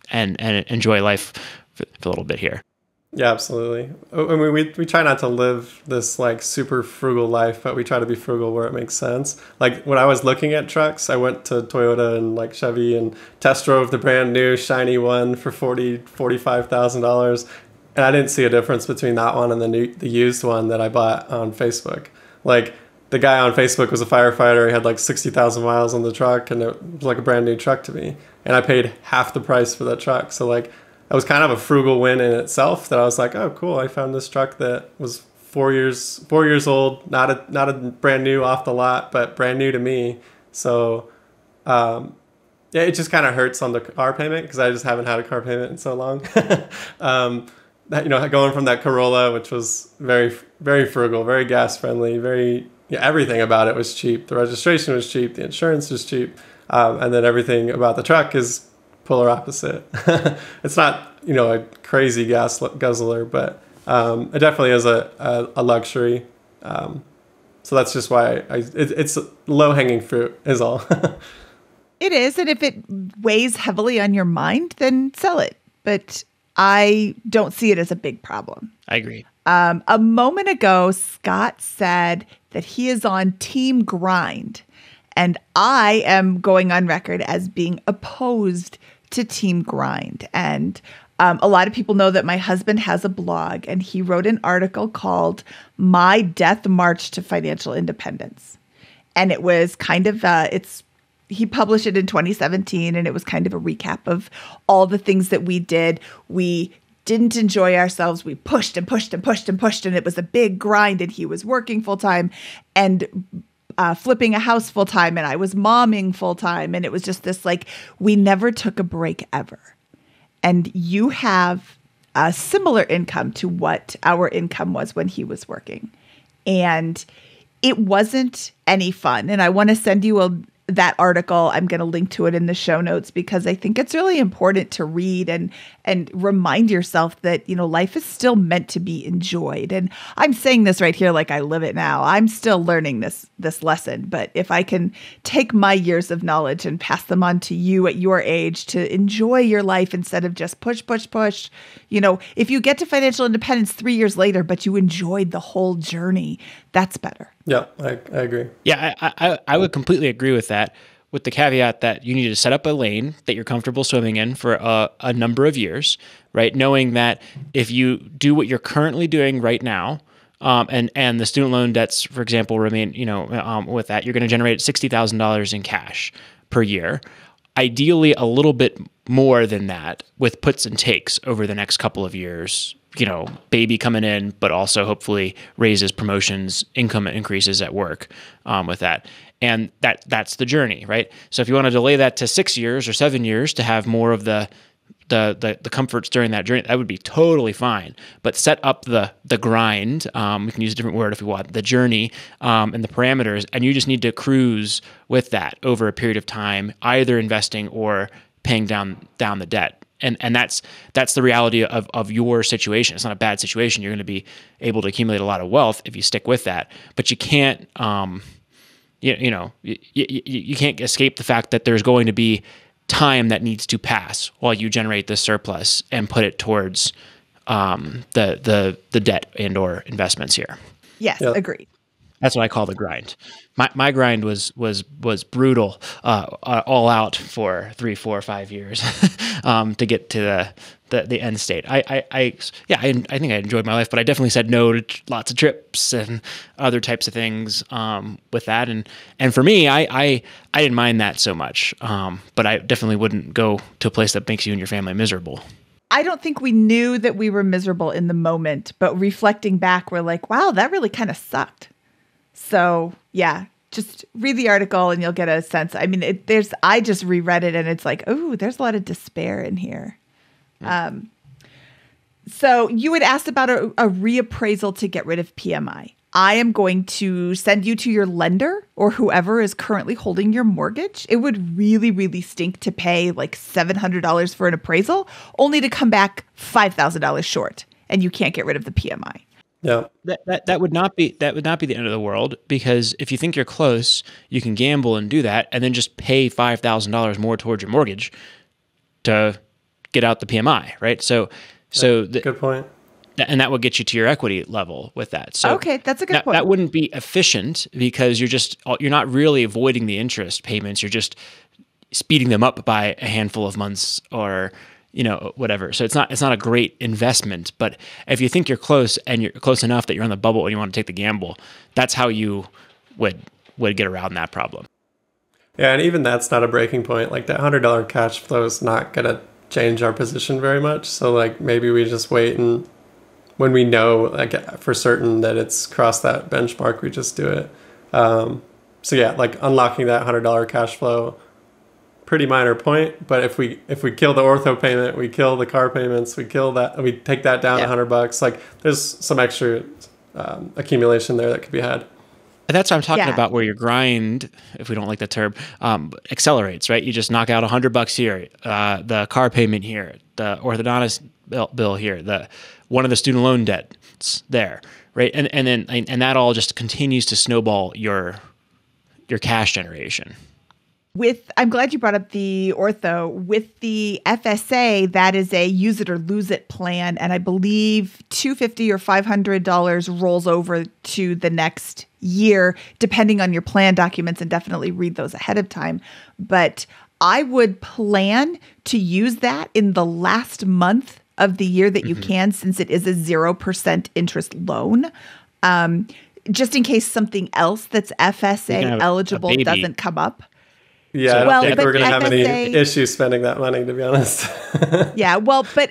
and enjoy life for a little bit here. Yeah, absolutely. I mean, we try not to live this like super frugal life, but we try to be frugal where it makes sense. Like when I was looking at trucks, I went to Toyota and like Chevy and test drove the brand new shiny one for $45,000. And I didn't see a difference between that one and the used one that I bought on Facebook. Like the guy on Facebook was a firefighter. He had like 60,000 miles on the truck, and it was like a brand new truck to me. And I paid half the price for that truck. So like that was kind of a frugal win in itself. That I was like, oh, cool! I found this truck that was 4 years old, not a brand new off the lot, but brand new to me. So yeah, it just kind of hurts on the car payment because I just haven't had a car payment in so long. Going from that Corolla, which was very, very frugal, very gas friendly, everything about it was cheap. The registration was cheap. The insurance was cheap. And then everything about the truck is polar opposite. It's not, a crazy gas guzzler, but it definitely is a luxury. So that's just why it's low hanging fruit is all. It is. And if it weighs heavily on your mind, then sell it. But I don't see it as a big problem. I agree. A moment ago, Scott said that he is on Team Grind, and I am going on record as being opposed to Team Grind. And a lot of people know that my husband has a blog, and he wrote an article called My Death March to Financial Independence. And it was kind of, he published it in 2017, and it was kind of a recap of all the things that we did. We didn't enjoy ourselves. We pushed and pushed and pushed and pushed, and it was a big grind, and he was working full-time and flipping a house full-time, and I was momming full-time, and it was just this, like, we never took a break ever. And you have a similar income to what our income was when he was working. And it wasn't any fun. And I want to send you that article. I'm going to link to it in the show notes because I think it's really important to read and remind yourself that, life is still meant to be enjoyed. And I'm saying this right here like I live it now. I'm still learning this lesson. But if I can take my years of knowledge and pass them on to you at your age to enjoy your life instead of just push, push, push, if you get to financial independence 3 years later, but you enjoyed the whole journey, that's better. Yeah, I agree. Yeah, I would completely agree with that, with the caveat that you need to set up a lane that you're comfortable swimming in for a number of years, right? Knowing that if you do what you're currently doing right now, and the student loan debts, for example, remain, with that, you're going to generate $60,000 in cash per year. Ideally, a little bit more than that with puts and takes over the next couple of years. Baby coming in, but also hopefully raises, promotions, income increases at work with that. And that's the journey, right? So if you want to delay that to 6 years or 7 years to have more of the the comforts during that journey, that would be totally fine. But set up the grind. We can use a different word if we want, the journey, and the parameters, and you just need to cruise with that over a period of time, either investing or paying down the debt. And that's the reality of your situation. It's not a bad situation. You're going to be able to accumulate a lot of wealth if you stick with that. But you can't, you can't escape the fact that there's going to be time that needs to pass while you generate this surplus and put it towards the debt and or investments here. Yes, Yep. agreed. That's what I call the grind. My grind was brutal, all out for 3, 4, 5 years to get to the end state. I think I enjoyed my life, but I definitely said no to lots of trips and other types of things with that. And for me, I didn't mind that so much, but I definitely wouldn't go to a place that makes you and your family miserable. I don't think we knew that we were miserable in the moment, but reflecting back, we're like, wow, that really kind of sucked. So yeah, just read the article and you'll get a sense. I mean, I just reread it and it's like, oh, there's a lot of despair in here. So you had asked about a reappraisal to get rid of PMI. I am going to send you to your lender or whoever is currently holding your mortgage. It would really, really stink to pay like $700 for an appraisal only to come back $5,000 short and you can't get rid of the PMI. Yeah. That would not be the end of the world, because if you think you're close, you can gamble and do that and then just pay $5,000 more towards your mortgage to get out the PMI, right? Good point. And that would get you to your equity level with that. So okay, that's a good point. That wouldn't be efficient because you're not really avoiding the interest payments. You're just speeding them up by a handful of months or whatever. So it's not a great investment. But if you think you're close and you're close enough that you're on the bubble and you want to take the gamble, that's how you would get around that problem. Yeah, and even that's not a breaking point. Like that $100 cash flow is not gonna change our position very much. So like maybe we just wait, and when we know like for certain that it's crossed that benchmark, we just do it. So yeah, like unlocking that $100 cash flow, pretty minor point. But if we kill the ortho payment, we kill the car payments, we take that down $100. Like there's some extra accumulation there that could be had. And that's what I'm talking about, where your grind, if we don't like the term, accelerates, right? You just knock out $100 here, the car payment here, the orthodontist bill here, one of the student loan debts there, right? And that all just continues to snowball your cash generation. I'm glad you brought up the ortho. With the FSA, that is a use it or lose it plan. And I believe $250 or $500 rolls over to the next year, depending on your plan documents, and definitely read those ahead of time. But I would plan to use that in the last month of the year that you can, since it is a 0% interest loan. Just in case something else that's FSA eligible doesn't come up. Yeah, I don't think we're going to have any issues spending that money, to be honest. Yeah, well, but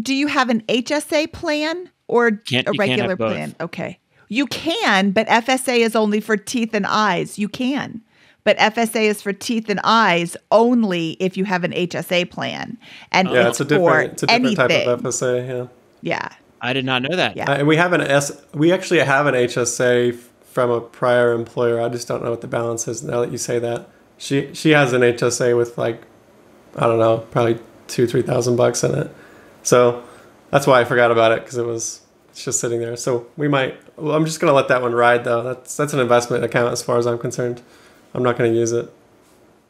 do you have an HSA plan or a regular plan? Okay. You can, but FSA is only for teeth and eyes. You can. But FSA is for teeth and eyes only if you have an HSA plan. And it's a different type of FSA, yeah. Yeah. I did not know that. Yeah. And we actually have an HSA from a prior employer. I just don't know what the balance is now that you say that. She has an HSA with like, I don't know, probably $2,000-$3,000 in it. So that's why I forgot about it, because it's just sitting there. So I'm just going to let that one ride though. That's an investment account as far as I'm concerned. I'm not going to use it.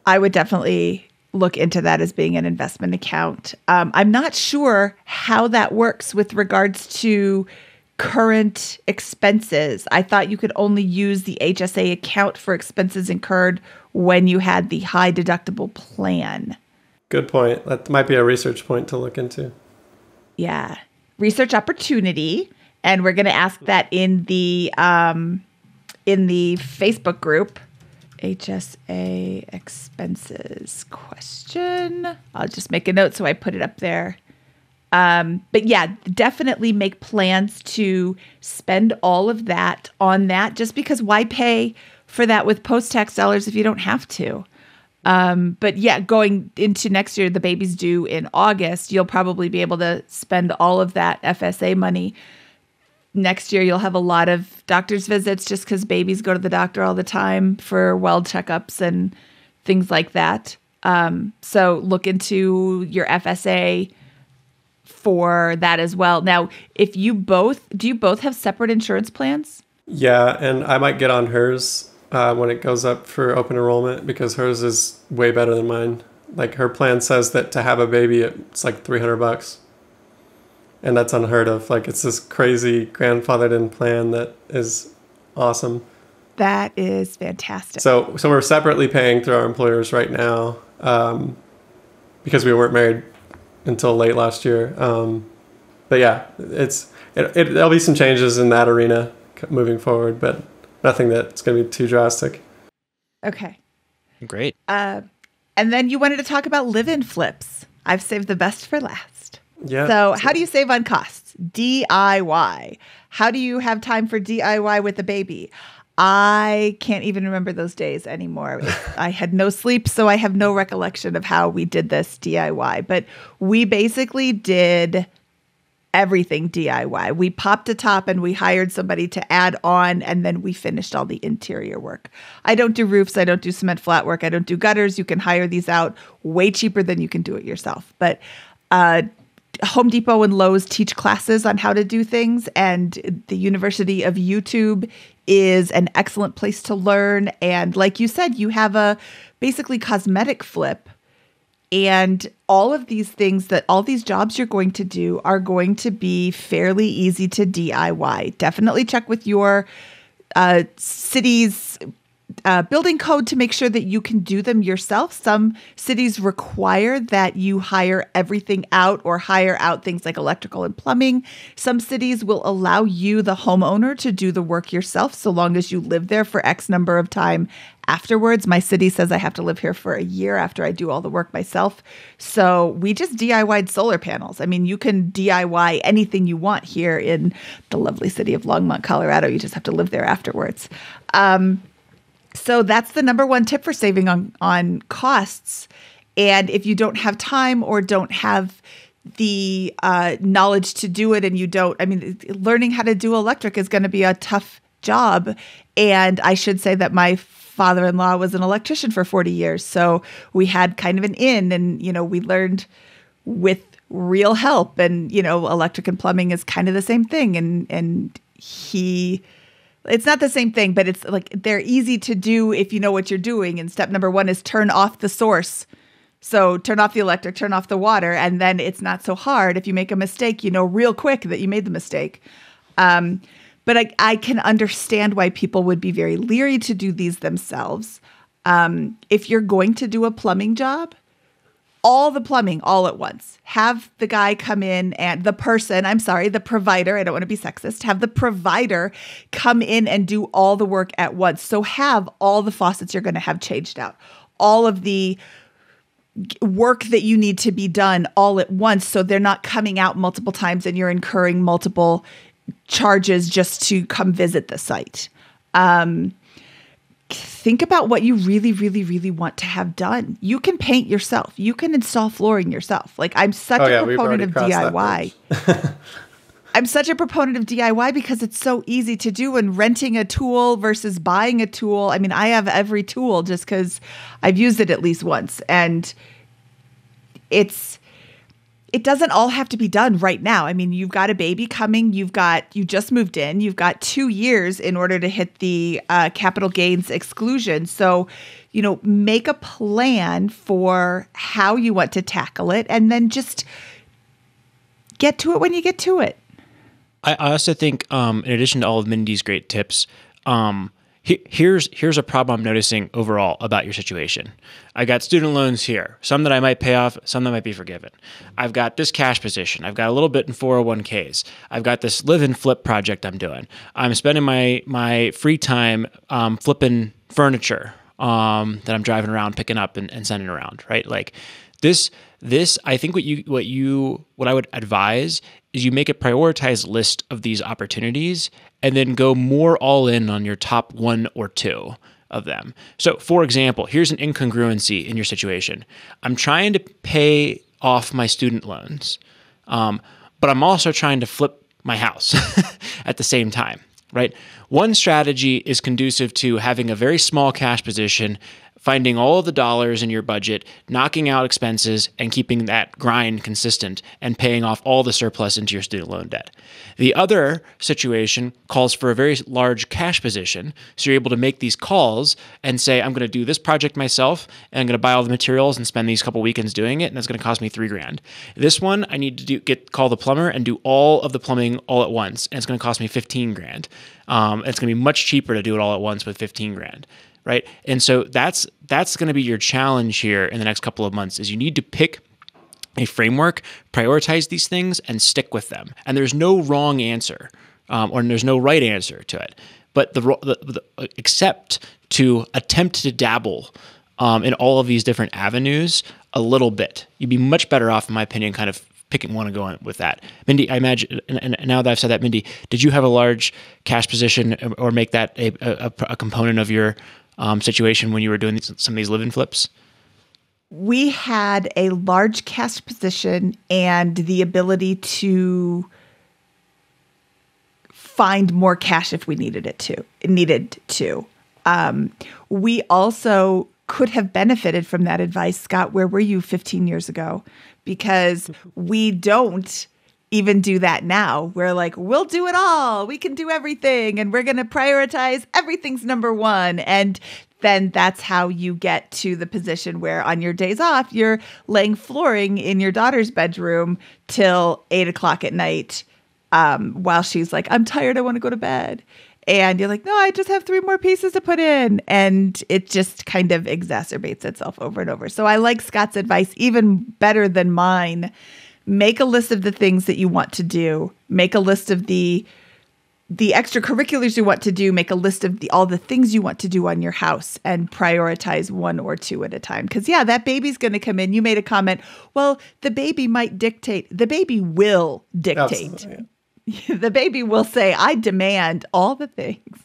I would definitely look into that as being an investment account. I'm not sure how that works with regards to current expenses. I thought you could only use the HSA account for expenses incurred when you had the high deductible plan. Good point. That might be a research point to look into. Yeah. Research opportunity. And we're going to ask that in the Facebook group. HSA expenses question. I'll just make a note so I put it up there. But yeah, definitely make plans to spend all of that on that, just because why pay for that with post-tax dollars if you don't have to? But yeah, going into next year, the baby's due in August. You'll probably be able to spend all of that FSA money. Next year, you'll have a lot of doctor's visits just because babies go to the doctor all the time for well checkups and things like that. So look into your FSA for that as well. Now, do you both have separate insurance plans? Yeah, and I might get on hers when it goes up for open enrollment because hers is way better than mine. Like her plan says that to have a baby, it's like $300, and that's unheard of. Like it's this crazy grandfathered in plan that is awesome. That is fantastic. So we're separately paying through our employers right now because we weren't married until late last year. But yeah, there'll be some changes in that arena moving forward, but nothing that's going to be too drastic. Okay. Great. And then you wanted to talk about live-in flips. I've saved the best for last. Yeah. So how do you save on costs? DIY. How do you have time for DIY with a baby? I can't even remember those days anymore. I had no sleep, so I have no recollection of how we did this DIY. But we basically did everything DIY. We popped a top and we hired somebody to add on, and then we finished all the interior work. I don't do roofs. I don't do cement flat work. I don't do gutters. You can hire these out way cheaper than you can do it yourself. But Home Depot and Lowe's teach classes on how to do things, and the University of YouTube is an excellent place to learn. And like you said, you have a basically cosmetic flip. And all of these things all these jobs you're going to do are going to be fairly easy to DIY. Definitely check with your city's building code to make sure that you can do them yourself. Some cities require that you hire everything out or hire out things like electrical and plumbing. Some cities will allow you, the homeowner, to do the work yourself so long as you live there for X number of time afterwards. My city says I have to live here for a year after I do all the work myself. So we just DIY'd solar panels. I mean, you can DIY anything you want here in the lovely city of Longmont, Colorado. You just have to live there afterwards. So that's the number one tip for saving on costs. And if you don't have time or don't have the knowledge to do it, and learning how to do electric is going to be a tough job. And I should say that my father-in-law was an electrician for 40 years. So we had kind of an in, and, we learned with real help. And, electric and plumbing is kind of the same thing. And it's not the same thing, but it's like they're easy to do if you know what you're doing. And step number one is turn off the source. So turn off the electric, turn off the water, and then it's not so hard. If you make a mistake, real quick that you made the mistake. But I can understand why people would be very leery to do these themselves. If you're going to do a plumbing job, all the plumbing all at once. Have the guy come in and the provider, I don't want to be sexist, have the provider come in and do all the work at once. So have all the faucets you're going to have changed out, all of the work that you need to be done all at once. So they're not coming out multiple times and you're incurring multiple charges just to come visit the site. Think about what you really, really, really want to have done. You can paint yourself. You can install flooring yourself. Like I'm such a proponent of DIY. I'm such a proponent of DIY because it's so easy to do, and renting a tool versus buying a tool. I mean, I have every tool just because I've used it at least once, and it doesn't all have to be done right now. I mean, you've got a baby coming. You just moved in. You've got 2 years in order to hit the capital gains exclusion. So, make a plan for how you want to tackle it, and then just get to it when you get to it. I also think, in addition to all of Mindy's great tips, here's a problem I'm noticing overall about your situation. I got student loans here, some that I might pay off, some that might be forgiven. I've got this cash position. I've got a little bit in 401ks. I've got this live-in flip project I'm doing. I'm spending my free time flipping furniture that I'm driving around, picking up and sending around, right? Like this, I think what I would advise is you make a prioritized list of these opportunities and then go more all in on your top one or two. of them. So for example, here's an incongruency in your situation. I'm trying to pay off my student loans, but I'm also trying to flip my house at the same time, right? One strategy is conducive to having a very small cash position, finding all of the dollars in your budget, knocking out expenses, and keeping that grind consistent and paying off all the surplus into your student loan debt. The other situation calls for a very large cash position. So you're able to make these calls and say, I'm going to do this project myself, and I'm going to buy all the materials and spend these couple weekends doing it, and that's going to cost me $3,000. This one, I need to call the plumber and do all of the plumbing all at once, and it's going to cost me $15,000. It's going to be much cheaper to do it all at once with $15,000. Right. And so that's going to be your challenge here in the next couple of months is you need to pick a framework, prioritize these things, and stick with them. And there's no wrong answer or there's no right answer to it. But except to attempt to dabble in all of these different avenues a little bit. You'd be much better off, in my opinion, kind of picking one and going with that. Mindy, I imagine, and now that I've said that, Mindy, did you have a large cash position or make that a component of your situation when you were doing some of these live-in flips? We had a large cash position and the ability to find more cash if we needed to. We also could have benefited from that advice. Scott, where were you 15 years ago? Because we don't even do that now. We're like, we'll do it all. We can do everything. And we're going to prioritize everything's number one. And then that's how you get to the position where on your days off, you're laying flooring in your daughter's bedroom till 8:00 at night while she's like, I'm tired. I want to go to bed. And you're like, no, I just have 3 more pieces to put in. And it just kind of exacerbates itself over and over. So I like Scott's advice even better than mine. Make a list of the things that you want to do. Make a list of the extracurriculars you want to do. Make a list of all the things you want to do on your house and prioritize 1 or 2 at a time. Because, yeah, that baby's going to come in. You made a comment, well, the baby might dictate. The baby will dictate. Absolutely. The baby will say, I demand all the things.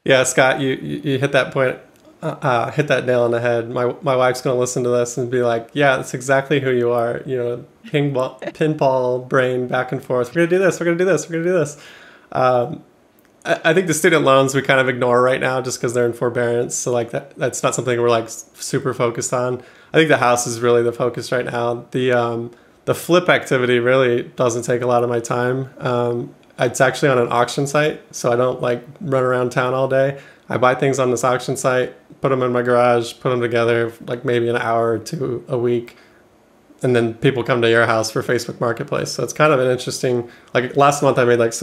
Yeah, Scott, you hit that point. Hit that nail on the head. My wife's going to listen to this and be like, yeah, that's exactly who you are. You know, pinball brain back and forth. We're going to do this. We're going to do this. We're going to do this. I think the student loans we kind of ignore right now just because they're in forbearance. So like that's not something we're like super focused on. I think the house is really the focus right now. The flip activity really doesn't take a lot of my time. It's actually on an auction site, so I don't like run around town all day. I buy things on this auction site, put them in my garage, put them together like maybe an hour or 2 a week. And then people come to your house for Facebook Marketplace. So it's kind of an interesting, like last month I made like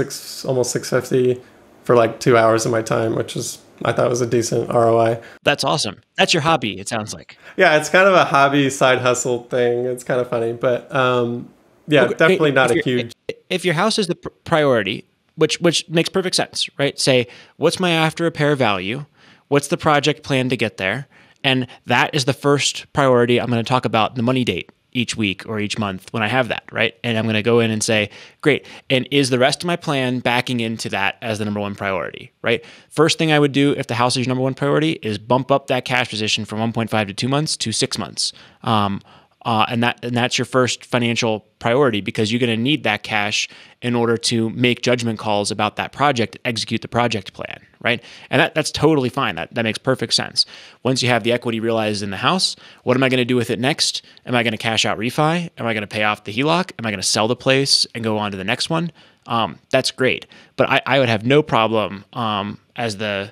almost $650 for like 2 hours of my time, which is, I thought was a decent ROI. That's awesome. That's your hobby, it sounds like. Yeah, it's kind of a hobby side hustle thing. It's kind of funny, but yeah, okay, definitely not a huge. If your house is the priority, which makes perfect sense, right? Say, what's my after repair value? What's the project plan to get there? And that is the first priority I'm going to talk about the money date each week or each month when I have that, right? And I'm going to go in and say, great. And is the rest of my plan backing into that as the number one priority, right? First thing I would do if the house is your number one priority is bump up that cash position from 1.5 to 2 months to 6 months. And that's your first financial priority because you're going to need that cash in order to make judgment calls about that project, execute the project plan, right? And that's totally fine. That makes perfect sense. Once you have the equity realized in the house, what am I going to do with it next? Am I going to cash out refi? Am I going to pay off the HELOC? Am I going to sell the place and go on to the next one? That's great. But I would have no problem as an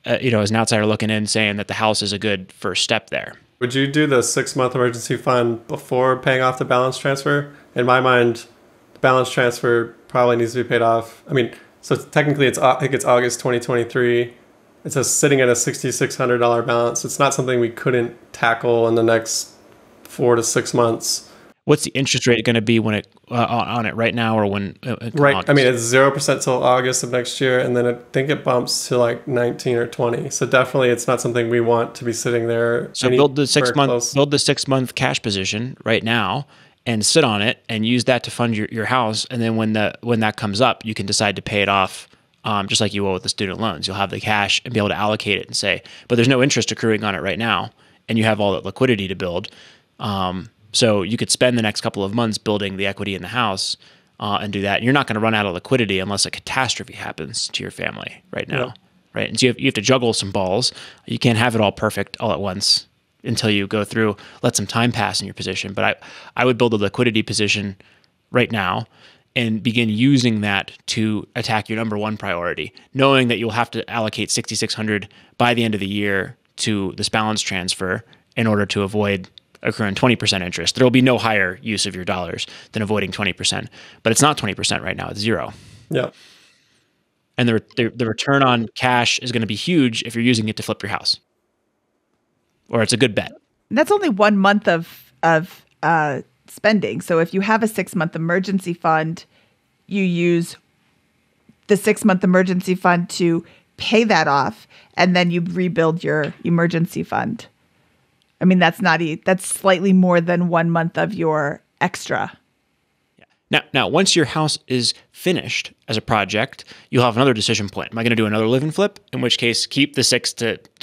outsider looking in saying that the house is a good first step there. Would you do the 6-month emergency fund before paying off the balance transfer? In my mind, the balance transfer probably needs to be paid off. I mean, so technically I think it's August 2023. It's sitting at a $6,600 balance. It's not something we couldn't tackle in the next 4 to 6 months. What's the interest rate going to be when it on it right now or when? Right. August? I mean, it's 0% till August of next year, and then I think it bumps to like 19 or 20. So definitely, it's not something we want to be sitting there. So build the 6 month cash position right now and sit on it and use that to fund your house. And then when that comes up, you can decide to pay it off just like you will with the student loans. You'll have the cash and be able to allocate it and say, but there's no interest accruing on it right now, and you have all that liquidity to build. So you could spend the next couple of months building the equity in the house and do that. And you're not going to run out of liquidity unless a catastrophe happens to your family right now, right? And so you have to juggle some balls. You can't have it all perfect all at once until you go through, let some time pass in your position. But I would build a liquidity position right now and begin using that to attack your number one priority, knowing that you'll have to allocate $6,600 by the end of the year to this balance transfer in order to avoid accruing 20% interest. There will be no higher use of your dollars than avoiding 20%, but it's not 20% right now, it's 0. Yeah. And the return on cash is going to be huge if you're using it to flip your house, or it's a good bet. That's only 1 month of spending. So if you have a 6-month emergency fund, you use the 6-month emergency fund to pay that off, and then you rebuild your emergency fund. I mean, that's slightly more than 1 month of your extra. Now, once your house is finished as a project, you'll have another decision point. Am I going to do another live and flip? In which case, keep the 6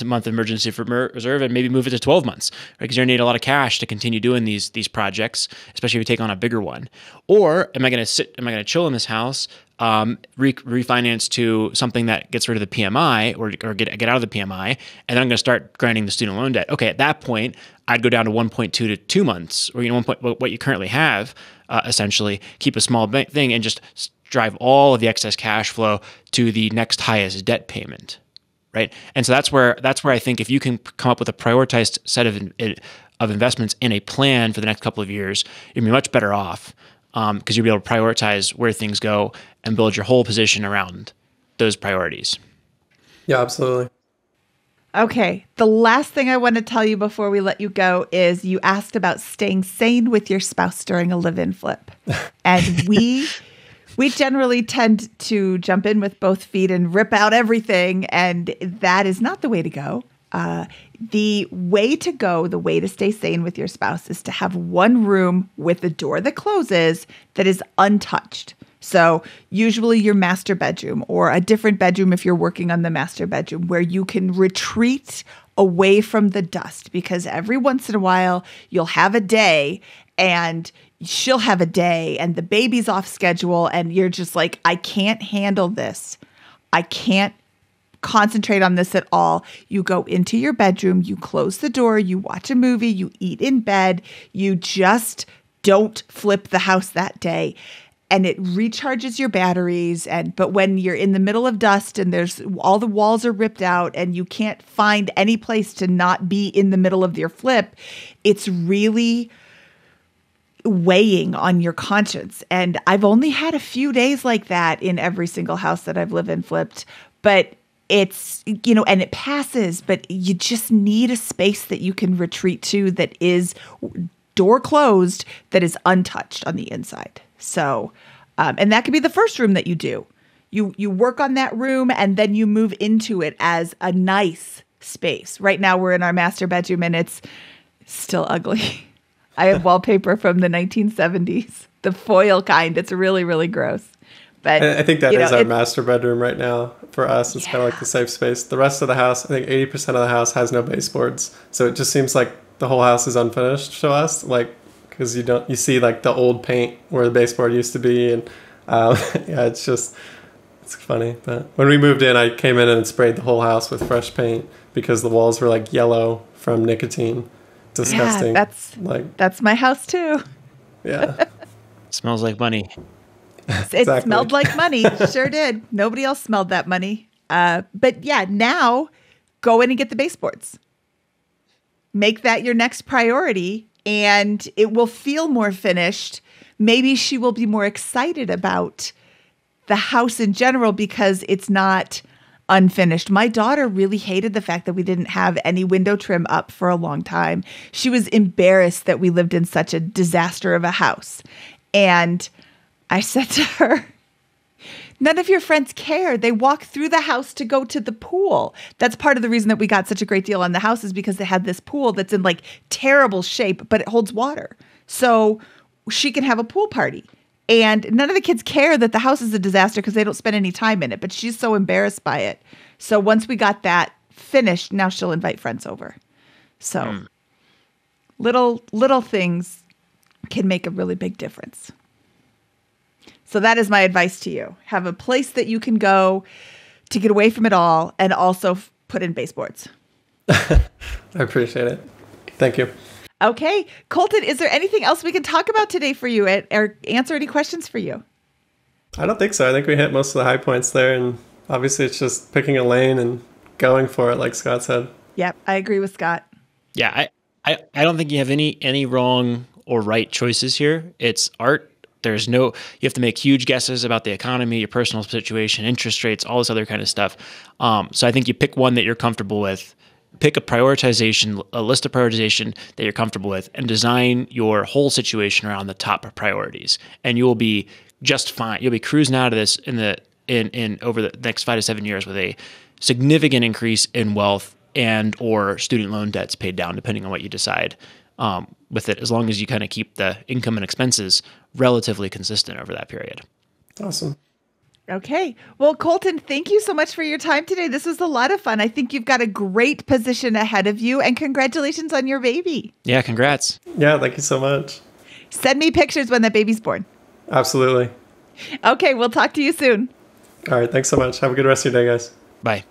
month emergency reserve and maybe move it to 12 months, right? Because you're going to need a lot of cash to continue doing these projects, especially if you take on a bigger one. Or am I going to chill in this house, refinance to something that gets rid of the PMI or get out of the PMI, and then I'm going to start grinding the student loan debt. Okay, at that point, I'd go down to 1.2 to 2 months, or what you currently have. Essentially, keep a small thing and just drive all of the excess cash flow to the next highest debt payment, right? And so that's where I think if you can come up with a prioritized set of investments and a plan for the next couple of years, you'll be much better off because you'll be able to prioritize where things go and build your whole position around those priorities. Yeah, absolutely. Okay. The last thing I want to tell you before we let you go is you asked about staying sane with your spouse during a live-in flip. And we generally tend to jump in with both feet and rip out everything. And that is not the way to go. The way to go, the way to stay sane with your spouse is to have one room with a door that closes that is untouched. So usually your master bedroom or a different bedroom if you're working on the master bedroom where you can retreat away from the dust, because every once in a while you'll have a day and she'll have a day and the baby's off schedule and you're just like, I can't handle this. I can't concentrate on this at all. You go into your bedroom, you close the door, you watch a movie, you eat in bed, you just don't flip the house that day. And it recharges your batteries. But when you're in the middle of dust and there's all the walls are ripped out and you can't find any place to not be in the middle of your flip, it's really weighing on your conscience. And I've only had a few days like that in every single house that I've lived and flipped, but it's, and it passes, but you just need a space that you can retreat to that is door closed, that is untouched on the inside. So, and that could be the first room that you do. You work on that room and then you move into it as a nice space. Right now we're in our master bedroom and it's still ugly. I have wallpaper from the 1970s, the foil kind. It's really, really gross. But I think that is our master bedroom right now for us. It's kind of like the safe space. The rest of the house, I think 80% of the house has no baseboards. So it just seems like the whole house is unfinished to us. Like, because you see like the old paint where the baseboard used to be, and it's funny. But when we moved in, I came in and sprayed the whole house with fresh paint because the walls were like yellow from nicotine. Disgusting. Yeah, that's my house too. Yeah. Smells like money. It smelled like money. Sure did. Nobody else smelled that money. But yeah, now go in and get the baseboards. Make that your next priority. And it will feel more finished. Maybe she will be more excited about the house in general because it's not unfinished. My daughter really hated the fact that we didn't have any window trim up for a long time. She was embarrassed that we lived in such a disaster of a house. And I said to her, none of your friends care. They walk through the house to go to the pool. That's part of the reason that we got such a great deal on the house is because they had this pool that's in like terrible shape, but it holds water. So she can have a pool party. And none of the kids care that the house is a disaster because they don't spend any time in it, but she's so embarrassed by it. So once we got that finished, now she'll invite friends over. So little things can make a really big difference. So that is my advice to you. Have a place that you can go to get away from it all, and also put in baseboards. I appreciate it. Thank you. Okay. Colton, is there anything else we can talk about today for you or answer any questions for you? I don't think so. I think we hit most of the high points there. And obviously it's just picking a lane and going for it, like Scott said. Yep. I agree with Scott. Yeah. I don't think you have any wrong or right choices here. It's art. You have to make huge guesses about the economy, your personal situation, interest rates, all this other kind of stuff. So I think you pick one that you're comfortable with, pick a list of prioritization that you're comfortable with, and design your whole situation around the top priorities. And you will be just fine. You'll be cruising out of this in over the next 5 to 7 years with a significant increase in wealth and or student loan debts paid down, depending on what you decide with it, as long as you kind of keep the income and expenses relatively consistent over that period. Awesome. Okay. Well, Colton, thank you so much for your time today. This was a lot of fun. I think you've got a great position ahead of you, and congratulations on your baby. Yeah, congrats. Yeah, thank you so much. Send me pictures when that baby's born. Absolutely. Okay, we'll talk to you soon. All right, thanks so much. Have a good rest of your day, guys. Bye.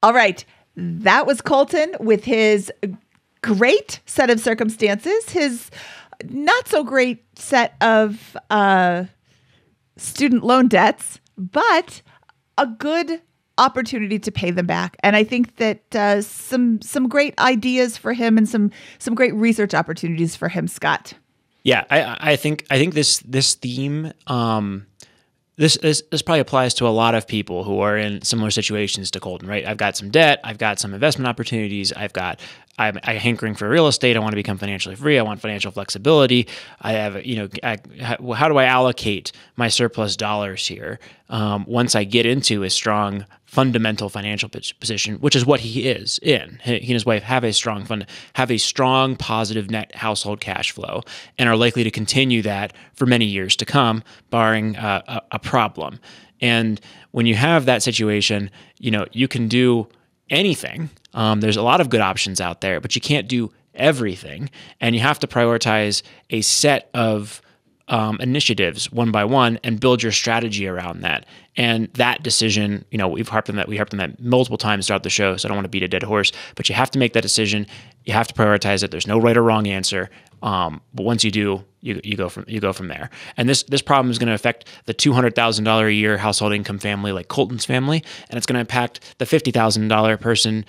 All right. That was Colton with his great set of circumstances, his not so great set of student loan debts, but a good opportunity to pay them back. And I think that some great ideas for him and some great research opportunities for him, Scott. Yeah, I think this theme this probably applies to a lot of people who are in similar situations to Colton, right? I've got some debt, I've got some investment opportunities, I'm hankering for real estate. I want to become financially free. I want financial flexibility. I have, how do I allocate my surplus dollars here? Once I get into a strong fundamental financial position, which is what he is in. He and his wife have a strong positive net household cash flow, and are likely to continue that for many years to come, barring a problem. And when you have that situation, you can do anything. There's a lot of good options out there, but you can't do everything, and you have to prioritize a set of initiatives one by one and build your strategy around that. And that decision, we've harped on that multiple times throughout the show, so I don't want to beat a dead horse, but you have to make that decision. You have to prioritize it. There's no right or wrong answer. But once you do, you go from there. And this problem is going to affect the $200,000 a year household income family like Colton's family, and it's going to impact the $50,000 person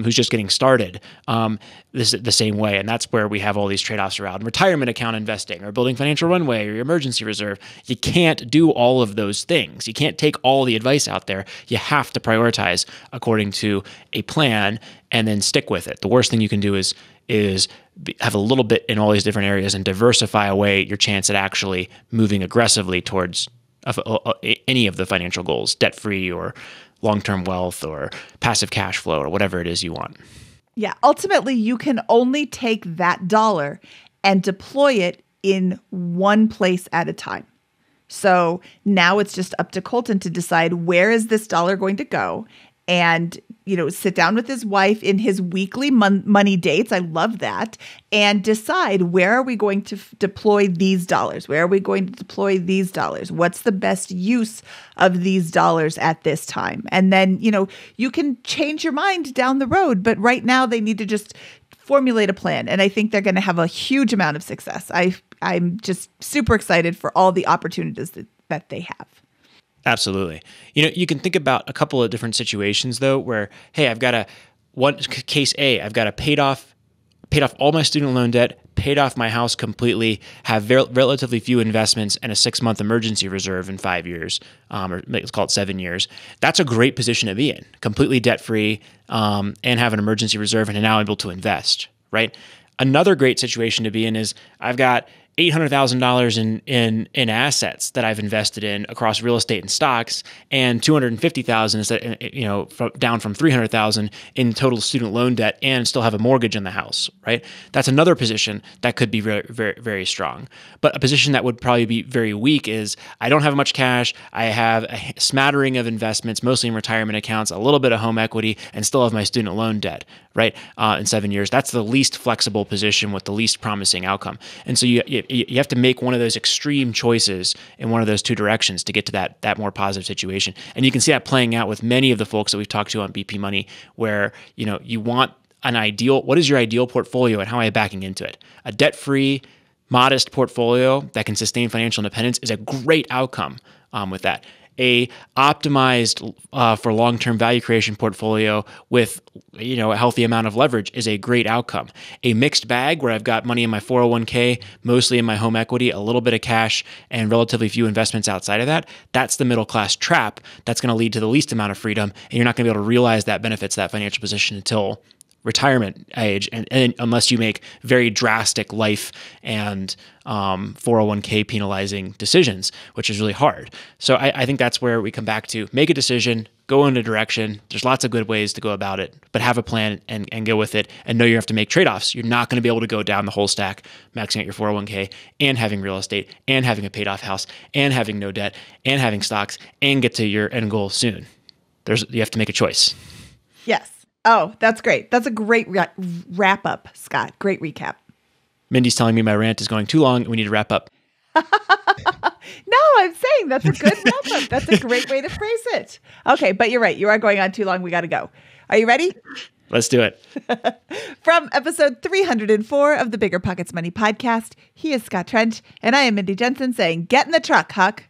who's just getting started the same way. And that's where we have all these trade-offs around retirement account investing or building financial runway or your emergency reserve. You can't do all of those things. You can't take all the advice out there. You have to prioritize according to a plan and then stick with it. The worst thing you can do is have a little bit in all these different areas and diversify away your chance at actually moving aggressively towards any of the financial goals, debt-free or long-term wealth or passive cash flow or whatever it is you want. Yeah, ultimately, you can only take that dollar and deploy it in one place at a time. So now it's just up to Colton to decide where is this dollar going to go, and sit down with his wife in his weekly money dates. I love that. And decide, where are we going to deploy these dollars? Where are we going to deploy these dollars? What's the best use of these dollars at this time? And then, you can change your mind down the road. But right now they need to just formulate a plan. And I think they're going to have a huge amount of success. I'm just super excited for all the opportunities that they have. Absolutely. You can think about a couple of different situations though, where, hey, I've got case A, I've got a paid off all my student loan debt, paid off my house completely, have relatively few investments, and a 6-month emergency reserve in 5 years, or let's call it 7 years. That's a great position to be in, completely debt-free, and have an emergency reserve and are now able to invest, right? Another great situation to be in is I've got $800,000 in assets that I've invested in across real estate and stocks, and $250,000 down from $300,000 in total student loan debt, and still have a mortgage in the house, right? That's another position that could be very, very, very strong. But a position that would probably be very weak is I don't have much cash. I have a smattering of investments, mostly in retirement accounts, a little bit of home equity, and still have my student loan debt, right? In 7 years, that's the least flexible position with the least promising outcome. And so you have to make one of those extreme choices in one of those two directions to get to that more positive situation. And you can see that playing out with many of the folks that we've talked to on BP Money, where you want an ideal. What is your ideal portfolio, and how are you backing into it? A debt-free, modest portfolio that can sustain financial independence is a great outcome with that. A optimized for long-term value creation portfolio with a healthy amount of leverage is a great outcome. A mixed bag where I've got money in my 401k, mostly in my home equity, a little bit of cash, and relatively few investments outside of that, that's the middle class trap that's going to lead to the least amount of freedom, and you're not going to be able to realize that benefits that financial position until retirement age, and unless you make very drastic life and 401k penalizing decisions, which is really hard. So I think that's where we come back to make a decision, go in a direction. There's lots of good ways to go about it, but have a plan and go with it, and know you have to make trade-offs. You're not going to be able to go down the whole stack, maxing out your 401k and having real estate and having a paid off house and having no debt and having stocks and get to your end goal soon. You have to make a choice. Yes. Oh, that's great. That's a great wrap up, Scott. Great recap. Mindy's telling me my rant is going too long and we need to wrap up. No, I'm saying that's a good wrap up. That's a great way to phrase it. Okay, but you're right. You are going on too long. We got to go. Are you ready? Let's do it. From episode 304 of the Biggerpockets Money Podcast, he is Scott Trench, and I am Mindy Jensen saying, get in the truck, Huck.